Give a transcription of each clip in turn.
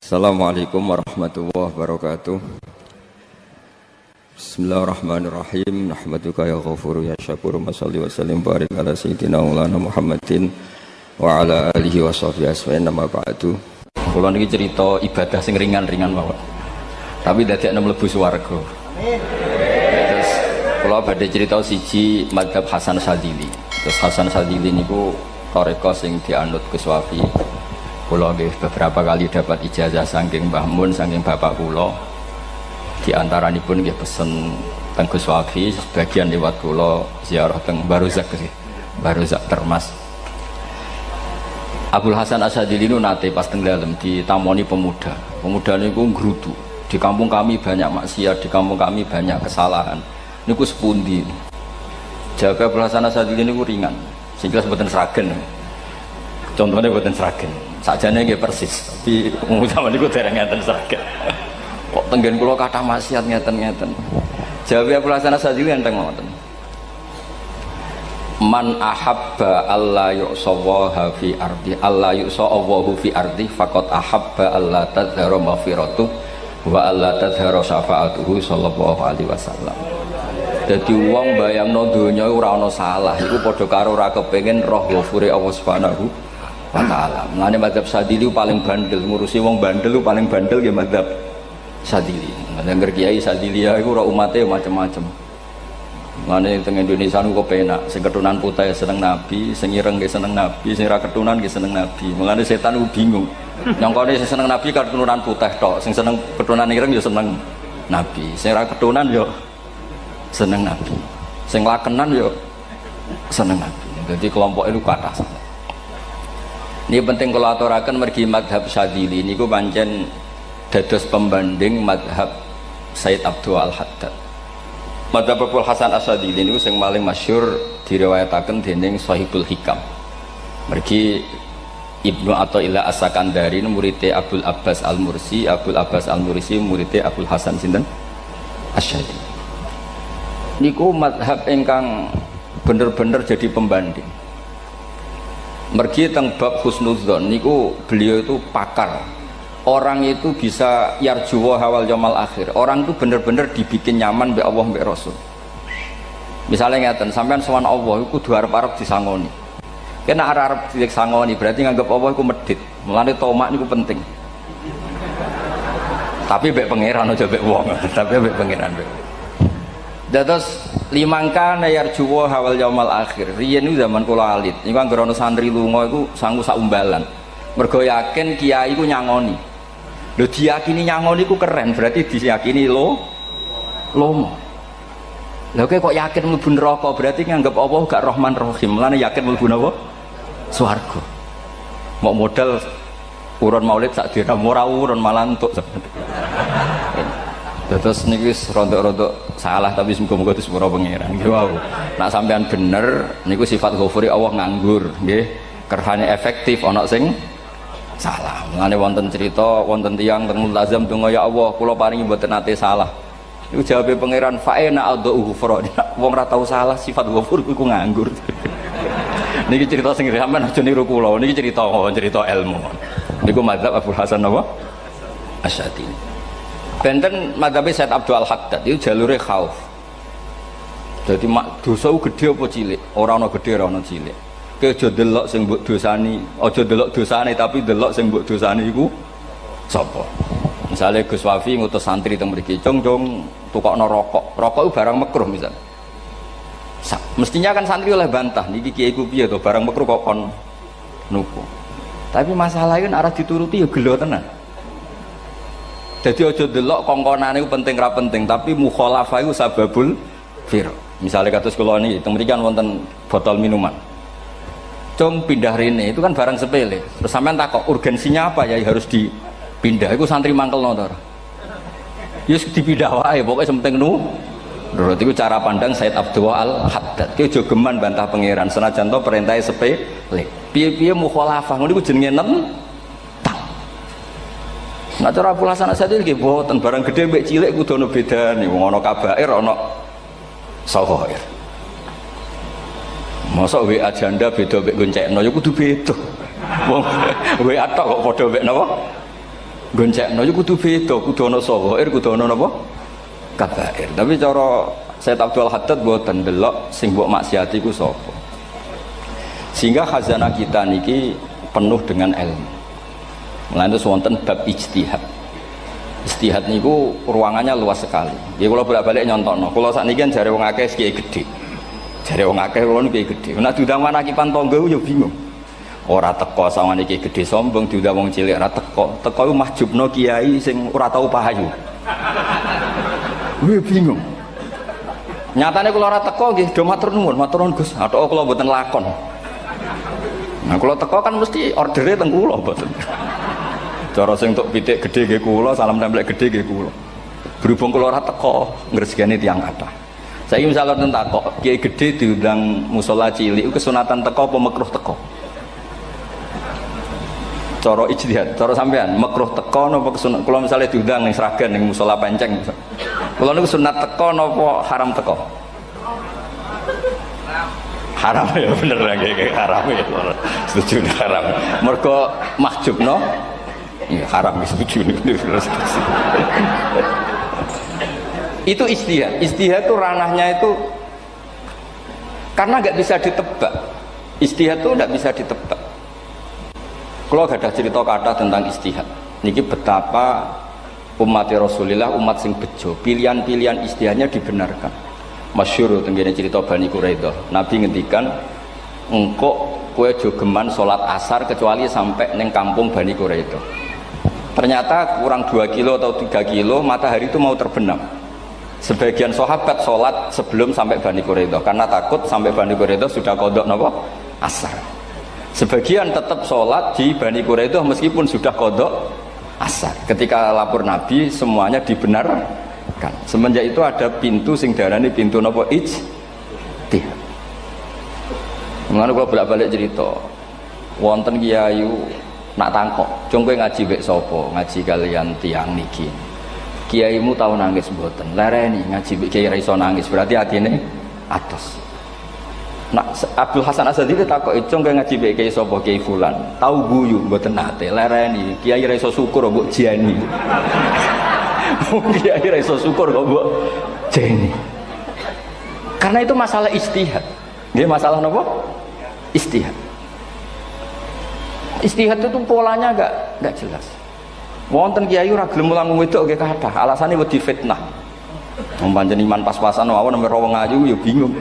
Assalamualaikum warahmatullahi wabarakatuh. Bismillahirrahmanirrahim. Nahmaduka ya ghafuru ya syakuru. Mashalli wa sallim barik ala sayyidina maulana Muhammadin wa ala alihi wa sahbihi asma'in nama ba'du. Kula niki cerita ibadah sing ringan-ringan mawon. Tapi dadekne mlebu swarga. Amin. Terus kula badhe cerita siji mazhab Hasan Sadzili. Terus Hasan Sadzili niku thariqah sing dianut Gus Wafi. Kula nggih beberapa kali dapat ijazah saking Mbah Mun, saking bapak kula. Di antaranipun nggih pesen teng Gus Wafi, sebagian liwat kula ziarah teng Baruzak nggih. Baruzak Termas. Abdul Hasan As-Sadzili niku nate pas teng dalem ditamoni pemuda. Pemuda niku ngrutu. Di kampung kami banyak maksiat, di kampung kami banyak kesalahan. Niku sepundi? Jawab Abdul Hasan As-Sadzili niku ringan. Sing jelas mboten sragen. Contohnya mboten sragen. Sajane nggih persis, tapi zaman niku dereng ngeten sragen. Kok tenggen kula kathah maksiat ngeten-ngeten. Jawabe Abdul Hasan As-Sadzili enteng ngoten. Man ahabba alla yu'sawaha fi ardi alla yu'sawahu fi ardi faqad ahabba alla tadhara maghfiratuh wa alla tadhara syafaatuhu sallallahu alaihi wasallam. Dadi wong bayangno donya ora ana salah iku padha karo ora kepengin roh ghafure Allah Subhanahu wa ta'ala. Mulane mazhab Sadzili paling bandel, ngurusi wong bandel paling bandel nggih mazhab Sadzili. Ngger kiai Sadzili iku ora umate macam-macam. Mulane teng Indonesia niku penak, sing keturunan putih seneng nabi, sing ireng nggih seneng nabi, sing ora keturunan nggih seneng nabi. Mulane setan ku bingung. Nyongkone sing seneng nabi keturunan putih tok, sing seneng keturunan ireng ya seneng nabi, sing ora keturunan ya seneng nabi, sing lakenan ya seneng nabi. Jadi kelompok itu kathah. Ini penting kalau aturaken mergi madhab Sadzili niku pancen dados pembanding madhab Sayyid Abdul Al-Haddad. Madhab Abdul Hasan As-Sadzili niku sing paling masyhur diriwayataken dening Shahibul Hikam. Mergi Ibnu Athaillah As-Sakandari muridé Abdul Abbas Al-Mursi, Abdul Abbas Al-Mursi muridé Abdul Hasan sinten Asy-Syadzili. Niku madhab ingkang bener-bener jadi pembanding. Mergi teng bab husnudzon niku beliau itu pakar. Orang itu bisa yarjuwa hawal yaumil akhir. Orang itu bener-bener dibikin nyaman mbek Allah mbek Rasul. Misalnya ngeten, sampean sowan Allah iku kudu arep-arep disangoni. Kena arep disangoni berarti nganggep Allah iku medhit. Mulane tomak niku penting. Tapi mbek pangeran aja mbek wong, tapi mbek pangeran mbek. Dados limangka yarjuwa hawal yaumil akhir. Riyen niku zaman kula alit, niku anggere ana santri lunga iku sanggu sak umbalan. Mergo yakin kiai iku nyangoni. Lho diyakini nyangoni iku keren, berarti diyakini lomo. Lha kok yakin mlebu neraka, berarti nganggep Allah gak Rahman Rahim. Mulane yakin mlebu napa? Swarga. Mau modal urun maulid sak dina ora urun malah entuk. Terus niki rontok-rontok salah tapi semoga-moga itu sepura pangeran. Nggih wau. Nak sampean bener niku sifat ghafuri Allah nganggur, nggih. Kerhane efektif ana sing salah. Mulane wonten cerita wonten tiyang teng multazam donga ya Allah, kula paringi mboten nate salah. Niku jawabe pangeran fa'ina adhu ghufra. Wong ora tau salah sifat ghafur iku nganggur. Niki cerita sing sampean aja niru kula. Niki cerita ilmu. Niku mazhab Abdul Hasan napa? Asy-Syadzili. Benten madhabe Sayyid Abdul Al-Haddad itu jalure khauf. Jadi dosa gede apa cilik? Ora ana gede ora ana cilik. Kowe aja delok sing mbok dosani, aja delok dosane tapi delok sing mbok dosani iku sapa. Misale Gus Wafi ngutus santri teng mriki, "Cung, tukokno rokok." Rokok itu barang makruh misal. Mestinya kan santri oleh bantah, niki kiai ku piye to barang makruh kok kon nuku. Tapi masalahnya kan arah dituruti ya gelo tenan. Jadi ojo delok kongkonane itu penting ra penting, tapi mukhalafah itu sababul fir. Misalnya kados kula niki teng mriki kan wonten botol minuman. Cung pindah rene itu kan barang sepele. Terus sampean takok urgensinya apa ya harus dipindah. Iku santri mangkelno to ora? Ya dipindah wae, pokoke penting nurut. Iku cara pandang Sayyid Abdul Al-Haddad. Ki aja geman bantah pangeran senajan to perintahe sepele. Piye-piye mukhalafah ngono iku jenenge Nah cara Abdul Hasan As-Sadzili nggih boten barang gede mbek cilik kudu ana bedane. Wong ana kabair ana saghair. Mosok WA janda beda mbek goncekno ya kudu beda. Wong WA tok kok padha mbek napa? goncekno yo kudu beda, kudu ana sawair, kudu ana napa? Kabair. Tapi cara Sayyid Abdul Haddad mboten delok sing mbok maksiati ku sapa. Sehingga khazanah kita niki penuh dengan ilmu. Mulane wonten bab ijtihad. Ijtihad niku ruangannya luas sekali. Nggih kula bolak-balik nyontokno. Kula sakniki kan jare wong akeh kiai gedhe. Jare wong akeh kula niku kiai gedhe. Nek diundang manakipan tangga yo bingung. Ora teko sawane iki gedhe sombong diundang wong cilik ora teko. Teko iku mahjubno kiai sing ora tau pahayu. Kuwi bingung. Nyatane kula ora teko nggih do matur nuwun Gus. Athok kula mboten lakon. Nah kula teko kan mesti ordere teng kula mboten. Cara sing entuk pitik gedhe nggih kula, salam templek gedhe nggih kula. Berhubung kula ora teko ngresgani tiyang kathah. Saiki misale ten takok, kiai gedhe diundang musala cilik kesunatan teko apa makruh teko? Cara ijtihad, cara sampean makruh teko napa kesunat? Kula misale diundang ning Sragen ning musala Penceng. Kula niku sunat teko napa haram teko? Haram ya bener nggih haram ya. Setuju haram. Mergo mahjubno ya haram setuju niku. Itu ijtihad. Ijtihad itu ranahnya itu karena nggak bisa ditebak. Ijtihad itu nggak bisa ditebak. Kalau gak ada cerita kata tentang ijtihad, niki betapa umat Rasulullah umat sing bejo, pilihan-pilihan ijtihadnya dibenarkan. Masyhur tenggene cerita Bani Quraidah. Nabi ngendikan, engkau kue jogeman sholat asar kecuali sampai neng kampung Bani Quraidah. Ternyata kurang 2 kilo atau 3 kilo matahari itu mau terbenam. Sebagian sahabat sholat sebelum sampai Bani Quraidah karena takut sampai Bani Quraidah sudah kodok napa asar. Sebagian tetap sholat di Bani Quraidah meskipun sudah kodok asar. Ketika lapor Nabi semuanya dibenarkan. Semenjak itu ada pintu sing darani pintu napa ijtihad. Mulane kula bolak-balik cerita. Wonten kiai nak tangkok, "Cung kowe ngaji wek sapa? Ngaji kalian tiang niki." Kiaimu tau nangis mboten? Lereni ngaji wek kiai ra iso nangis, berarti atine atos. Nak Abdul Hasan Asadi takok, "Cung kowe ngaji wek kiai sapa? Kiai fulan." Tau guyu mboten nate, lereni. Kiai ra iso syukur mbok jeni. Kiai ra iso syukur kok mbok jeni. Karena itu masalah ijtihad. Nggih masalah napa? Ijtihad. Ijtihad itu polanya enggak jelas. Wonten kiai ora gelem mulang wedok nggih kathah, alasane wedi fitnah. Wong pancen iman pas-pasan mawon nembe wong ayu ya bingung.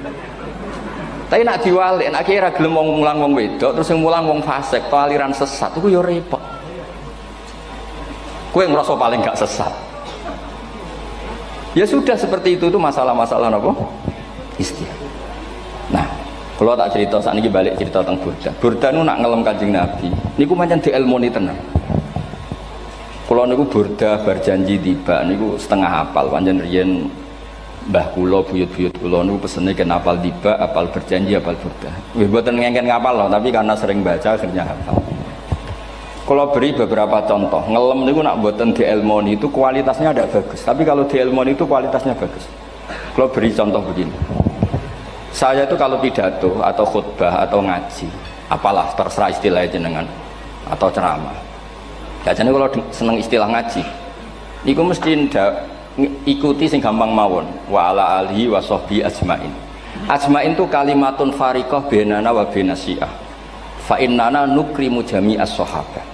Tapi nak diwalik, nak kiai ora gelem mulang wong wedok terus sing mulang wong fasik, to aliran sesat iku ya repot. Kowe ngrasa paling gak sesat. Ya sudah seperti itu masalah-masalah napa? Ijtihad. Nah, kalau tak cerita saat ini balik cerita tentang Burda. Burda itu nak ngelem Kanjeng Nabi. Niku pancen diilmoni tenan. Kalau niku Burda berjanji tiba, niku setengah hafal. Pancen riyen mbah kula buyut-buyut kula niku pesene ken hafal tiba, hafal berjanji, hafal Burda. Wis mboten ngengken ngapal loh, tapi karena sering baca akhirnya hafal. Kalau beri beberapa contoh, ngelem niku nak mboten diilmoni itu kualitasnya ada bagus. Tapi kalau diilmoni itu kualitasnya bagus. Kalau beri contoh begini. Saya itu kalau pidato atau khutbah atau ngaji, apalah terserah istilah jenengan atau ceramah. Biasanya kalau seneng istilah ngaji, niku mesti ikuti sing gampang mawon. Wa ala alihi wa sahbi ajmain. Ajmain itu kalimatun fariqah bainana wa bainas syiah. Fa innana nukrimu jami'as sahabat.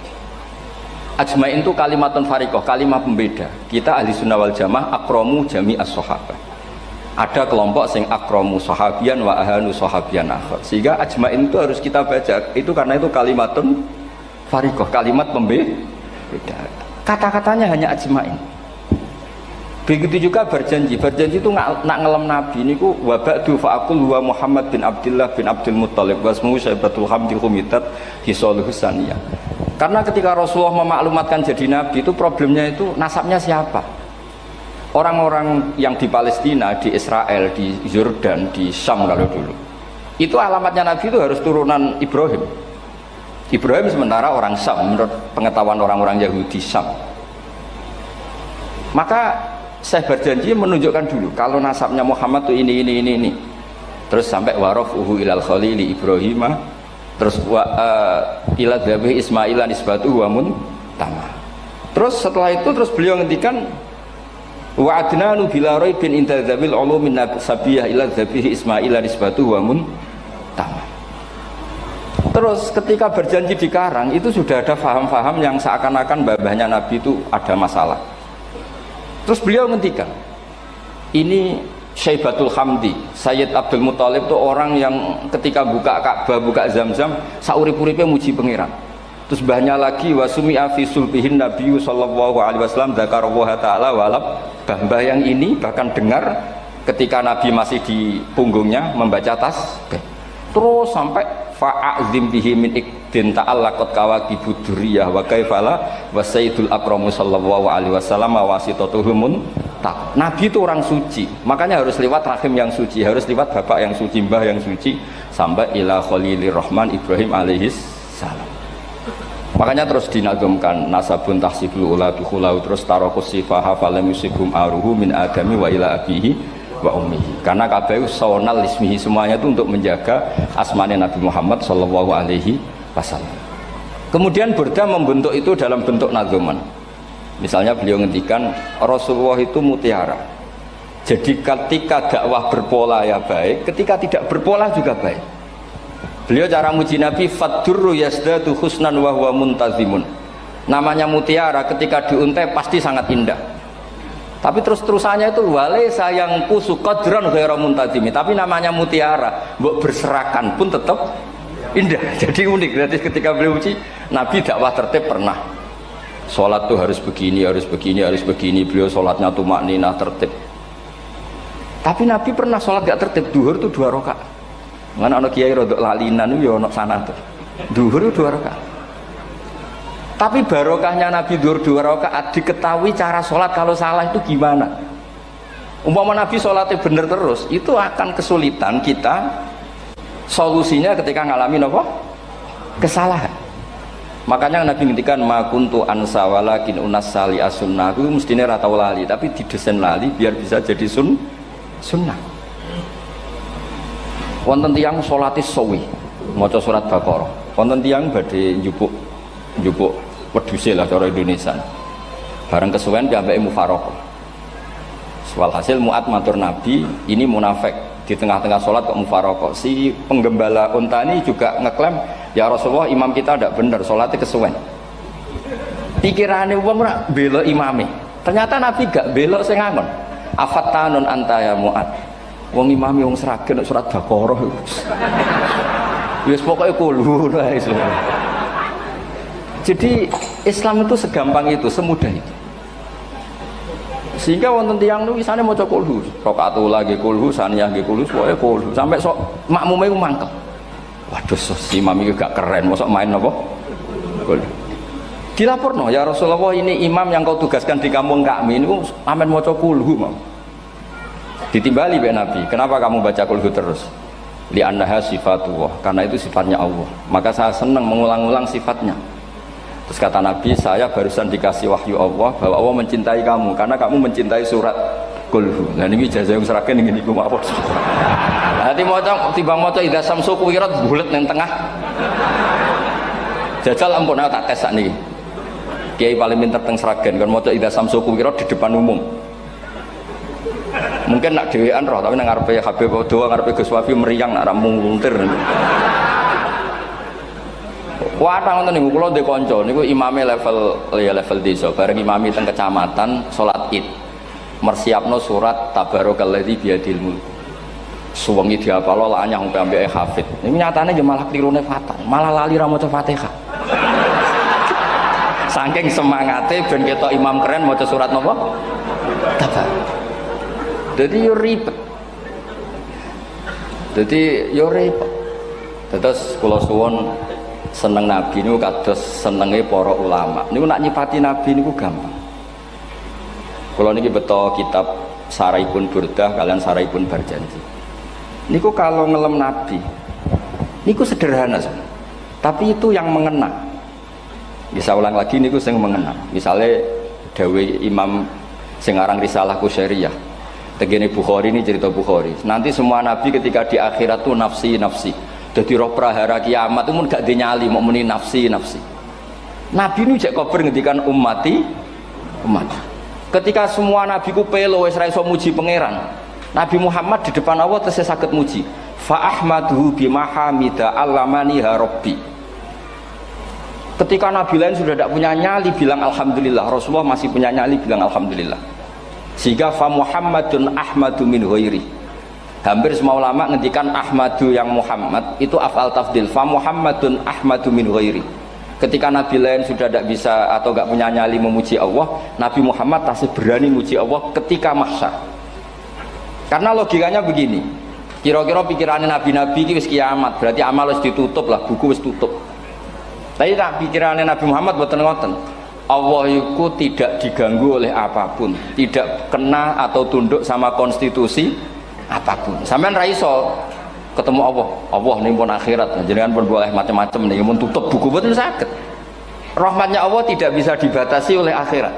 Ajmain itu kalimatun fariqah, kalimat pembeda. Kita ahli sunnah wal jamaah akramu jami'as sahabat. Ada kelompok sing akramu sahabian wa ahanu sahabian akhir. Sehingga ajmain itu harus kita baca. Itu karena itu kalimatun fariqah, kalimat pembeda. Kata-katanya hanya ajmain. Begitu juga berjanji. Berjanji itu nak ngelem Nabi niku wa ba'du fa'aqul wa Muhammad bin Abdullah bin Abdul Muttalib wasmuhu Syaibatul Hamdi Humidat Hisaluhus Saniyah. Karena ketika Rasulullah memaklumatkan jadi Nabi itu problemnya itu nasabnya siapa? Orang-orang yang di Palestina, di Israel, di Yordan, di Syam kalau dulu itu alamatnya Nabi itu harus turunan Ibrahim. Ibrahim sementara orang Syam menurut pengetahuan orang-orang Yahudi Syam. Maka saya berjanji menunjukkan dulu kalau nasabnya Muhammad itu ini terus sampai warafuhu ilal khalili Ibrahim terus ila dhabi Ismailan isbatuhu wa muntama. Terus setelah itu terus beliau ngendikan wa adnanu bila raibin inda dzabil ulumin sabiyah ila dzabihi ismail nisbatu wa mun tamam. Terus ketika berjanji di Karang itu sudah ada faham-faham yang seakan-akan babahnya Nabi itu ada masalah. Terus beliau ngendikan ini Syaibatul Hamdi, Sayyid Abdul Muthalib itu orang yang ketika buka Ka'bah, buka Zamzam, saurip-uripe muji pangeran. Terus banyak lagi wasumi'a fi sulbihin Nabi sallallahu alaihi wasallam dzakarallaha ta'ala walab. Mbah yang ini bahkan dengar ketika Nabi masih di punggungnya membaca tasbih. Terus sampai fa'azim bihi min ikdin ta'allaqat kawakibud duriyah wa kaifala wa sayyidul akramu sallallahu alaihi wasallam wasitatuhumun tak. Nabi itu orang suci, makanya harus lewat rahim yang suci, harus lewat bapak yang suci, mbah yang suci, sampai ila khalilir rahman Ibrahim alaihis salam. Makanya terus dinagumkan nasabun tahsibul ula bikhulau, terus tarokus sifaha falam yusibhum aruhu min adami wa ila abihi wa ummihi. Karena kabeh sonal ismihi, semuanya itu untuk menjaga asmane Nabi Muhammad sallallahu alaihi wasallam. Kemudian Burda membentuk itu dalam bentuk nazuman. Misalnya beliau ngendikan Rasulullah itu mutiara. Jadi ketika dakwah berpola ya baik, ketika tidak berpola juga baik. Beliau cara muji Nabi faddurru yazdatu husnan wa huwa muntazimun. Namanya mutiara ketika diuntai pasti sangat indah. Tapi terus-terusannya itu wale sayang kusu qadran ghairu muntazimi. Tapi namanya mutiara, mbok berserakan pun tetap indah. Jadi unik. Berarti ketika beliau uji Nabi dakwah tertib pernah. Sholat tuh harus begini, harus begini, harus begini. Beliau sholatnya tumakninah tertib. Tapi Nabi pernah sholat gak tertib. Duhur tuh 2 rakaat. Mana anak kiai rodok lalinan itu ya anak sana tuh. Duhur itu 2 rakaat. Tapi barokahnya Nabi duhur 2 rakaat diketahui cara sholat kalau salah itu gimana. Umpama Nabi sholatnya bener terus, itu akan kesulitan kita solusinya ketika ngalamin apa? Kesalahan. Makanya Nabi ngintikan ma kuntu ansa walakin unas sali as-sunnah. Itu mestinya ratau lali, tapi didesain lali biar bisa jadi sunnah. Wonten tiyang salate sawi maca surat Baqarah, wonten tiyang badhe njupuk wedhuse lah cara Indonesia. Bareng kesuwen piyambake mufaraqah. Walhasil Mu'ad matur Nabi, ini munafik di tengah-tengah sholat kok mufaraqah. Si penggembala unta ini juga ngeklaim, ya Rasulullah imam kita tidak benar, sholatnya kesuwen. Pikirannya wong ora bela imame. Ternyata Nabi gak bela sing ngangon. Afattanun anta ya Mu'ad. Wong imami wong seragen surat Baqarah. Wis pokoke kulo wae. Jadi Islam itu segampang itu, semudah itu. Sehingga wonten tiyang niku isane maca kulhu, rakaat lagi kulhu, saniyah nggih kulhu, pokoke kulhu sampai sok makmume ku mangkel. Waduh, si imam iki gak keren, mosok main apa? Kulhu. Dilaporno, ya Rasulullah ini imam yang kau tugaskan di kampung kami niku amen maca kulhu, Mam. Ditimbali be Nabi, kenapa kamu baca kulhu terus? Li'annaha sifatullah, karena itu sifatnya Allah. Maka saya senang mengulang-ulang sifatnya. Terus kata Nabi, saya barusan dikasih wahyu Allah bahwa Allah mencintai kamu karena kamu mencintai surat kulhu. Nah ini jasa yang seragen ini ku mawon. Nanti maca tiba maca idza samsu kuwirat bulet nang tengah. Jajal ampun tak tes sakniki. Kiai paling pinter teng seragen kan maca idza samsu kuwirat di depan umum. Mungkin nak dhewean roh tapi nang ngarepe Habib doa ngarepe Gus Wafi meriang nak muntir. Wadah ngoten niku kula ndek kanca niku imame level desa bareng imami teng kecamatan salat Id. Mersiapno surat tabarakallazi biyadil mulk. Suwengi diapalo lah anyah ambek hafid. Niku nyatane yo malah klirune fatal, malah lali ra maca Fatihah. Saking semangate ben ketok imam keren maca surat napa? Tabar. Jadi yo ribet. Terus kula suwun seneng Nabi niku kados senenge para ulama. Niku nak nyifati Nabi niku gampang. Kula niki beto kitab Saraipun Burdah kalian Saraipun Barjanji. Niku kalau ngelem Nabi niku sederhana saja. Tapi itu yang mengena. Bisa ulang lagi niku sing mengena. Misalnya dawe Imam sing aran Risalah Qusyariyah. Tegene Bukhari ini cerita Bukhari. Nanti semua nabi ketika di akhirat tuh nafsi. Jadi roh prahara kiamat itu gak dinyali mau muni nafsi. Nabi ini cek kober ngendikan ummati umat. Ketika semua nabi ku pelo wis ra iso muji pangeran, Nabi Muhammad di depan Allah tesih saged muji. Fa ahmaduhu bimahamida allamani rabbi. Ketika nabi lain sudah tidak punya nyali bilang alhamdulillah, Rasulullah masih punya nyali bilang alhamdulillah. Sehingga fa Muhammadun ahmadu min ghairi. Hampir semua ulama ngendikan ahmadu yang Muhammad itu afal tafdil. Fa Muhammadun ahmadu min ghairi. Ketika nabi lain sudah tidak bisa atau tidak punya nyali memuji Allah, Nabi Muhammad masih berani memuji Allah ketika mahsyar. Karena logikanya begini, kira-kira pikirannya nabi-nabi ini wis kiamat, berarti amal wis ditutup lah, buku wis tutup. Tapi tak pikirannya Nabi Muhammad boten ngoten. Allah itu tidak diganggu oleh apapun, tidak kena atau tunduk sama konstitusi apapun. Sampean ra iso ketemu Allah, Allah ning pun akhirat, jenengan pun boleh macam-macam nih, mun tutup buku boten saged. Rahmatnya Allah tidak bisa dibatasi oleh akhirat.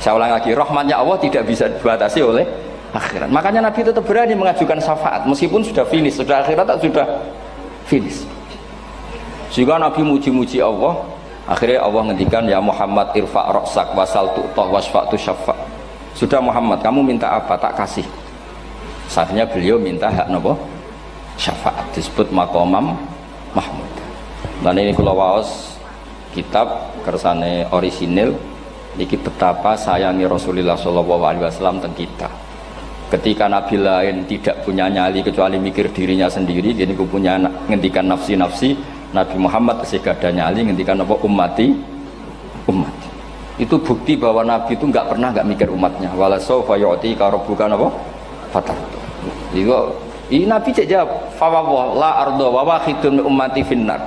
Saya ulang lagi, rahmatnya Allah tidak bisa dibatasi oleh akhirat. Makanya Nabi tetap berani mengajukan syafaat meskipun sudah finish, sudah akhirat tak sudah finish. Sehingga Nabi muji-muji Allah, akhirnya Allah ngendikan ya Muhammad irfa' ra'sak wasal tu'tah wasfa'tu syafa'. Sudah Muhammad, kamu minta apa tak kasih. Akhirnya beliau minta hak napa? Syafaat, disebut maqamam mahmud. Dan ini kula waos kitab kersane orisinil niki betapa sayangi Rasulullah sallallahu alaihi wasallam teng kita. Ketika nabi lain tidak punya nyali kecuali mikir dirinya sendiri, jadi aku punya ngendikan nafsi-nafsi, Nabi Muhammad masih gak ada nyali ngendikan apa ummati umat. Itu bukti bahwa nabi itu nggak pernah nggak mikir umatnya. Wala sawfa yu'tika rabbuka apa? Fatar. Ini nabi cek jawab, fa la ardo wa wahidun ummati finnar.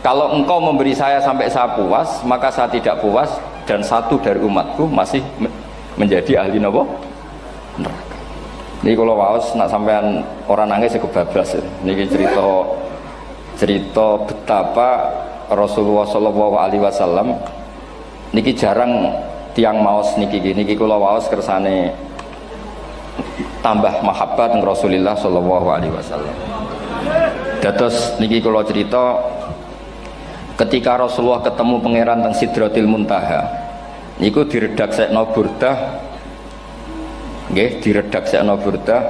Kalau engkau memberi saya sampai saya puas, maka saya tidak puas dan satu dari umatku masih menjadi ahli napa? Neraka. Ini kalau waos nak sampean orang nangis kebablas. Niki cerita betapa Rasulullah Shallallahu Alaihi Wasallam niki jarang tiang maos niki kalau waos kersane tambah mahabbat dengan Rasulullah Shallallahu Alaihi Wasallam. Dados niki kalau cerita ketika Rasulullah ketemu pangeran teng Sidratil Muntaha niku diredaksekno burdah nggih diredaksekno burdah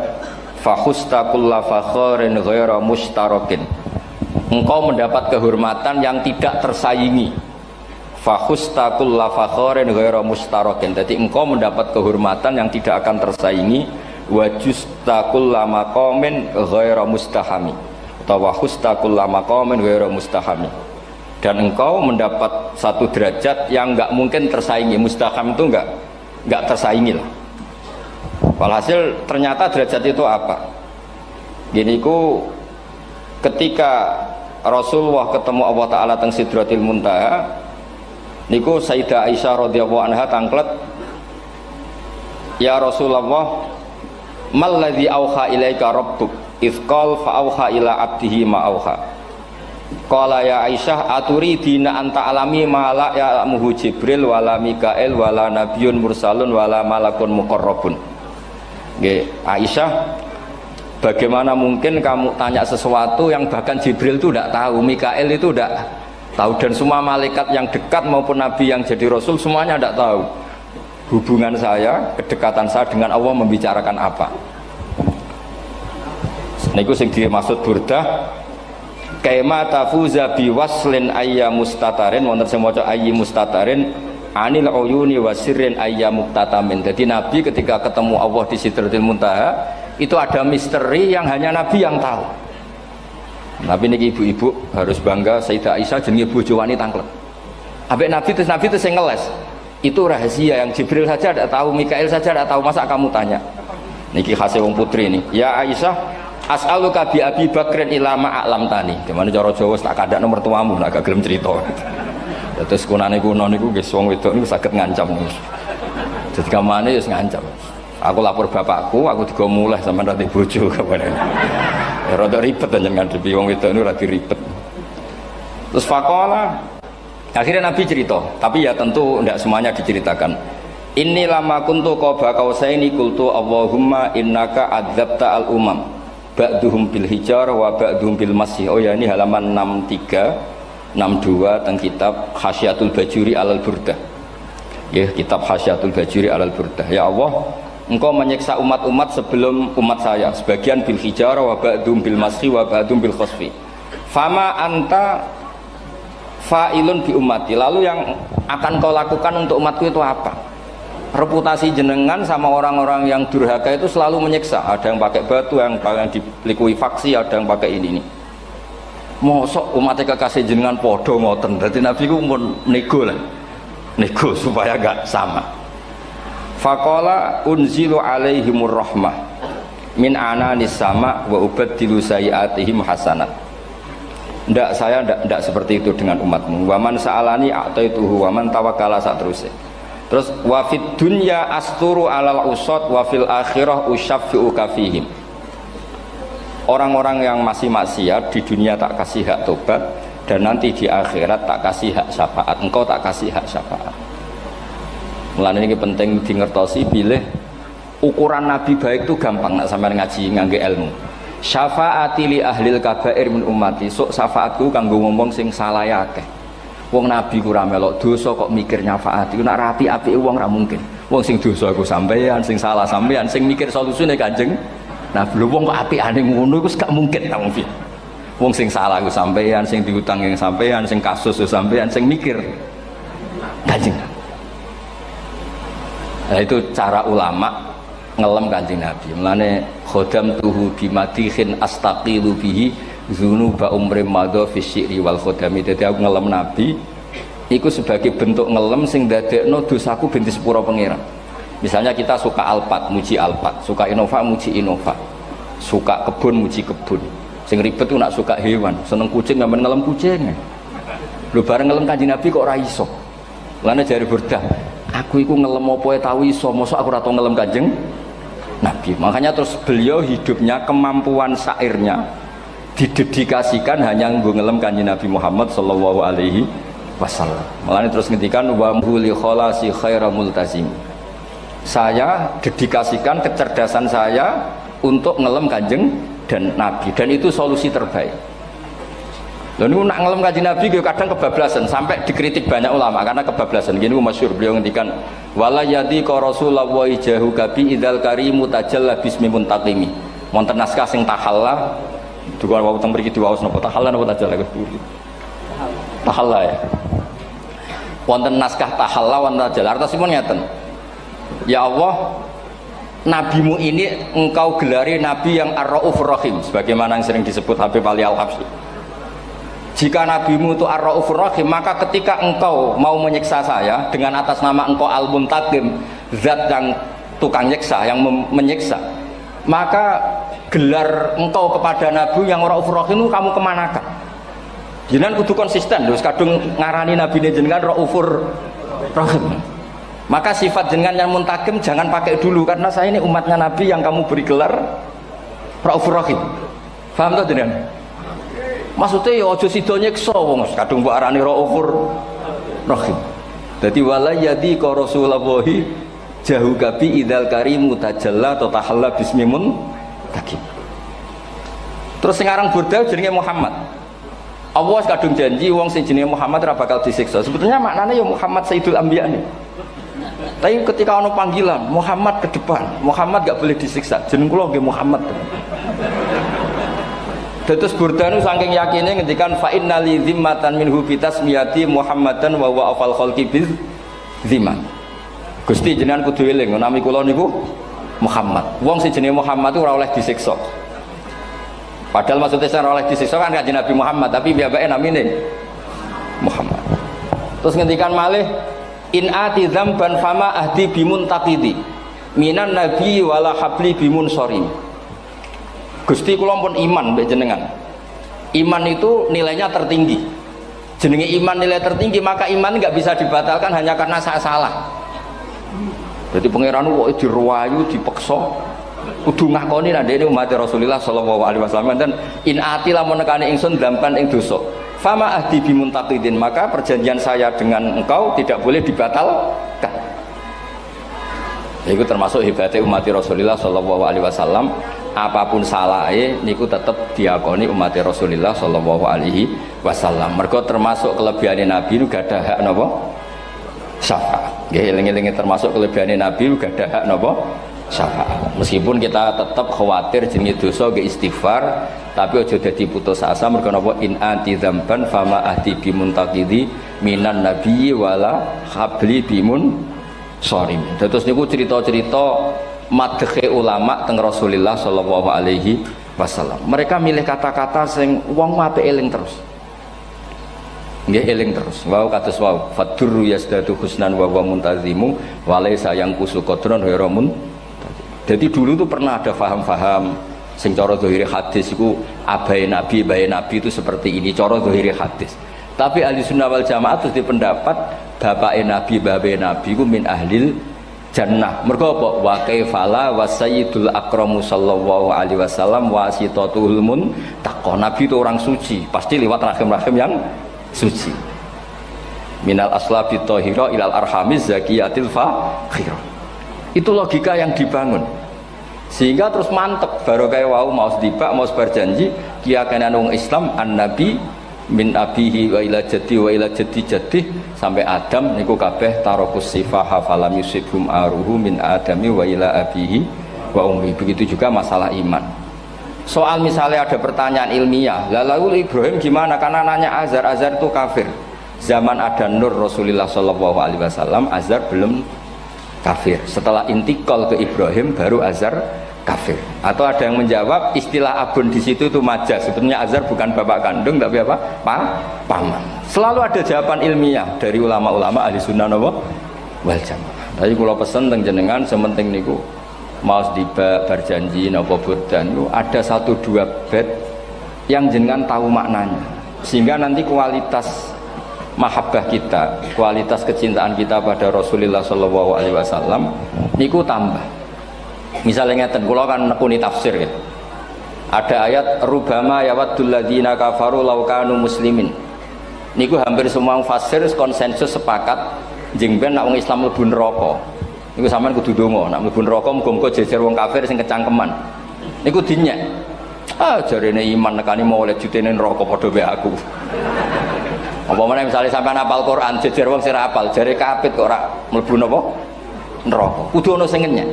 fakhusta kulla fakharin ghaira mustarakin. Engkau mendapat kehormatan yang tidak tersaingi. Fakhusta kulla fakharin ghaira mustarakin. Jadi engkau mendapat kehormatan yang tidak akan tersaingi. Wajusta kulla maqamin ghaira mustahami. Atau wakhusta kulla maqamin ghaira mustahami. Dan engkau mendapat satu derajat yang enggak mungkin tersaingi. Mustaham itu enggak tersaingi lah. Walhasil ternyata derajat itu apa? Gini ku ketika Rasulullah ketemu Allah Ta'ala teng Sidratil Muntaha niku Sayyidah Aisyah radhiyallahu anha tangklet, ya Rasulullah mal ladzi auha ilaika rabbuk idz qala fa auha ila abdihi ma auha. Qala ya Aisyah aturidina anta alami ma la ya'lamuhu Jibril wala Mikail wala nabiyyun mursalun wala malakun muqarrabun. Nggih, Aisyah, bagaimana mungkin kamu tanya sesuatu yang bahkan Jibril itu tidak tahu, Mikail itu tidak tahu, dan semua malaikat yang dekat maupun nabi yang jadi rasul semuanya tidak tahu hubungan saya, kedekatan saya dengan Allah membicarakan apa. Niku sing dimaksud burdah kaima tafuza biwaslin ayya mustatarin wonten sing maca ayyi mustatarin anil uyuni wasirrin ayya muktatamin. Jadi nabi ketika ketemu Allah di Sidratil Muntaha itu ada misteri yang hanya nabi yang tahu. Nabi niki ibu-ibu harus bangga Sayyidah Aisyah jenenge bojo wanita tanglet. Ambek nabi itu sing ngeles. Itu rahasia yang Jibril saja tidak tahu, Mikail saja tidak tahu, masa kamu tanya? Niki khase wong putri ini. Ya Aisyah, as'aluka bi Abi Bakrin ila ma a'lam tani. Gimana cara Jawa tak kadak nomor tuamu nak gak gelem cerita. Terus kunane kuno niku nggih wong wedok niku saged ngancam. Jadi kamane wis ngancam. Aku lapor bapakku, aku digo muleh sampean rati bojo kabare. Ya rada ribet njenengan ngadepi wong wedok niku lagi ribet. Terus faqala akhirnya Nabi cerita, tapi ya tentu tidak semuanya diceritakan. Inni lama kuntu qaba qausaini qultu Allahumma innaka adzabta al umam ba'duhum bil hijar wa ba'duhum bil masih. Oh ya, ini halaman 63 62 tentang kitab Khasyatul Bajuri alal Burdah. Ya, kitab Hasyatul Bajuri alal Burdah. Ya Allah, Engkau menyiksa umat-umat sebelum umat saya, sebagian bil hijarah wa ba'dum bil mashi wa ba'dum bil khosfi. Fama anta fa'ilun bi ummati. Lalu yang akan kau lakukan untuk umatku itu apa? Reputasi jenengan sama orang-orang yang durhaka itu selalu menyiksa. Ada yang pakai batu, yang dilikuifaksi, ada yang pakai ini. Mosok umatnya kekasih jenengan podo ngoten. Berarti Nabi ku mun nego lah. Nego supaya gak sama. Faqala unzilu alaihimur rahmah min ananis sama wa ubaddilu sayiatihim hasanat. Ndak, saya ndak seperti itu dengan umatmu. Waman sa'alani a'taituhu waman tawakkala saterusé. Terus wa fid dunya asturu alal usad wa fil akhirah usyaffi'u kafihim. Orang-orang yang masih maksiat di dunia tak kasih hak tobat, dan nanti di akhirat tak kasih hak syafaat. Engkau tak kasih hak syafaat. Mulane ini penting dingertosi bilih ukuran Nabi baik itu gampang nak sampean ngaji ngangge ilmu. Syafaati li ahlil kabair min ummati. Sok syafaatku kanggo ngomong sing salah akeh. Wong Nabi ku ra melok dosa kok mikir nyafaati. Nak rapi-apike wong ra mungkin. Wong sing dosa iku sampean, sing salah sampean, sing mikir solusine Kanjeng. Nah, lho wong kok apikane ngono iku gak mungkin ta wong. Wong sing salah ku sampean, sing diutang yang sampean, sing kasus ku sampean, sing mikir Kanjeng. Nah, itu cara ulama ngelem Kanjeng Nabi. Mulane khodam tuhu bimadihin astaqilu bihi dzunuba umri madha fi syi'ri wal khodami. Dadi aku ngelem Nabi iku sebagai bentuk ngelem sing ndadekno dosaku ben disepuro pangeran. Misalnya kita suka Alphard, muji Alphard, suka Innova, muji Innova, suka kebun, muji kebun. Sing ribet tuh nak suka hewan, seneng kucing nggak ngelem kucing. Lu bareng ngelem Kanjeng Nabi kok ora iso. Lane jari Burdah, aku iku ngelem apa tau iso, mosok aku ora tau ngelem Kanjeng Nabi. Makanya terus beliau hidupnya, kemampuan syairnya didedikasikan hanya nggo ngelem Kanjeng Nabi Muhammad sallallahu alaihi wasallam. Makanya terus ngendikan wa huli kholasi khaira multazim. Saya dedikasikan kecerdasan saya untuk ngelem Kanjeng dan Nabi, dan itu solusi terbaik. Lalu nak ngelem Kanjeng Nabi kadang kebablasan, sampai dikritik banyak ulama karena kebablasan. Gini masyhur beliau ngendikan wala yadi ka rasulullah jahu kabi idzal karimu tajalla bismi muntaqimi. Wonten naskah sing tahalla duka wau teng mriki diwaos napa tahalla napa tajalla Gusti. Tahalla ya. Wonten naskah tahalla wonten tajalla artosipun ngeten. Ya Allah, nabimu ini engkau gelari nabi yang ar-raufur rahim, sebagaimana yang sering disebut Habib Ali Al-Habsyi. Jika nabimu itu ar-raufur rahim, maka ketika engkau mau menyiksa saya dengan atas nama engkau al-muntaqim, zat yang tukang nyiksa, yang menyiksa, maka gelar engkau kepada nabi yang ar-raufur rahim itu kamu kemanakan? Jenengan kudu konsisten, terus kadung ngarani nabi ini jenengan raufur rahim. Maka sifat jenengan yang muntaqim jangan pakai dulu, karena saya ini umatnya Nabi yang kamu beri gelar Raufur Rahim. Paham tak jenengan? Maksudnya ya aja sida nyiksa wong kadung mbok arani Raufur Rahim. Dadi wala yadi ka rasulullahi jahu kabi idzal karimu tajalla tatahalla bismimun takim. Terus sekarang Burdah jenenge Muhammad. Allah kadung janji wong sing jenenge Muhammad ora bakal disiksa. Sebetulnya maknanya ya Muhammad Sayyidul Anbiya nih. Tapi ketika ono panggilan Muhammad ke depan, Muhammad gak boleh disiksa. Jeneng kula nggih Muhammad. Terus Burdah nu saking yakine ngendikan fa innali zimmatan minhu bi tasmiyati Muhammadan wa huwa afal khalqi bi zimman. Gusti jenengan kudu eling nami kula niku Muhammad. Wong sing jenenge Muhammad itu ora oleh disiksa. Padahal maksudnya ora oleh disiksa kan kanjeng Nabi Muhammad, tapi piyambake namine Muhammad. Terus ngendikan malih in ati dzamban fama ahdi bimuntaqidi minan nabi wala habli bimun sorim. Gusti kula pun iman mbek jenengan. Iman itu nilainya tertinggi. Jenenge iman nilai tertinggi, maka iman nggak bisa dibatalkan hanya karena saya salah. Berarti pangeran kok diruwayu, dipeksa, kudu ngakoni nek dene umat Rasulullah sallallahu alaihi wasallam dan in ati lamun nekane ingsun dzamban ing dosa. Fama ahdi bimuntaqidin, maka perjanjian saya dengan engkau tidak boleh dibatalkan. Itu termasuk hebatnya umat Rasulullah sallallahu alaihi wasallam, apapun salahnya niku tetap diakoni umat Rasulullah sallallahu alaihi wasallam. Mergo termasuk kelebihan Nabi itu gak ada hak napa syafaat. Nggih eling-eling termasuk kelebihane Nabi uga ada hak napa syafaat. Meskipun kita tetap khawatir jenenge dosa ge istighfar, tapi aja dadi putus asa mergo napa in anti dzamban fama ahdi bimuntaqidi minan nabiyyi wala habli bimun sharim. Terus niku cerita-cerita madhe ulama teng Rasulullah sallallahu alaihi wasallam. Mereka milih kata-kata sing wong apik eling terus. Nggih eling terus. Wau kados wau fadurru yasdatu husnan wa huwa muntazimu wa laisa yang kusu qadron ghairu mun. Jadi dulu tuh pernah ada faham-faham sing cara zahiri hadis iku abai nabi itu seperti ini cara zahiri hadis. Tapi ahli sunnah wal jamaah terus di pendapat bapake nabi babe nabi iku min ahlil jannah. Mergo apa? Wa kaifala wa sayyidul akramu sallallahu alaihi wasallam wasitatul muntaqo. Nabi itu orang suci, pasti lewat rahim-rahim yang suci. Minal aslabi thahira ilal arhamiz zakiyatil fakhira. Itu logika yang dibangun. Sehingga terus mantep baru kayak wau mau sedibak mau berjanji kiyakan wong Islam an-nabi min abihi wa ila jaddi wa ila jaddi jaddi sampai Adam niku kabeh tarokus sifaha falam yusibhum aruhu min adami wa ila abihi wa ummi. Begitu juga masalah iman. Soal misalnya ada pertanyaan ilmiah, lalu Ibrahim gimana? Karena nanya Azar itu kafir. Zaman ada Nur Rasulullah Shallallahu Alaihi Wasallam, Azar belum kafir. Setelah intikal ke Ibrahim, baru Azar kafir. Atau ada yang menjawab istilah abun di situ itu majaz. Sebetulnya Azar bukan bapak kandung, tapi apa? Paman. Selalu ada jawaban ilmiah dari ulama-ulama ahli sunnah wal jamaah. Tapi kalau pesen teng jenengan, sementing niku mau sedibak berjanji nopo burdan itu ada 1-2 bait yang jenengan tahu maknanya, sehingga nanti kualitas mahabbah kita, kualitas kecintaan kita pada Rasulullah Shallallahu Alaihi Wasallam niku tambah. Misalnya ngeten, kula kan nekuni tafsir ya. Ada ayat rubama yawaddul ladzina kafaru law kanu muslimin. Niku hampir semua fasir konsensus sepakat jengben nak wong Islam mlebu neraka. Niku sampean kudu donga, nak mlebu neraka muga-muga jejer wong kafir sing kecangkeman. Niku dinyek. Jarene iman nekani mau oleh jutene neraka padha wae aku. Apa meneh misale sampean hafal Quran jejer wong sing ora hafal, jare kapit kok ora mlebu napa? Neraka. Kudu ana sing ngenyek.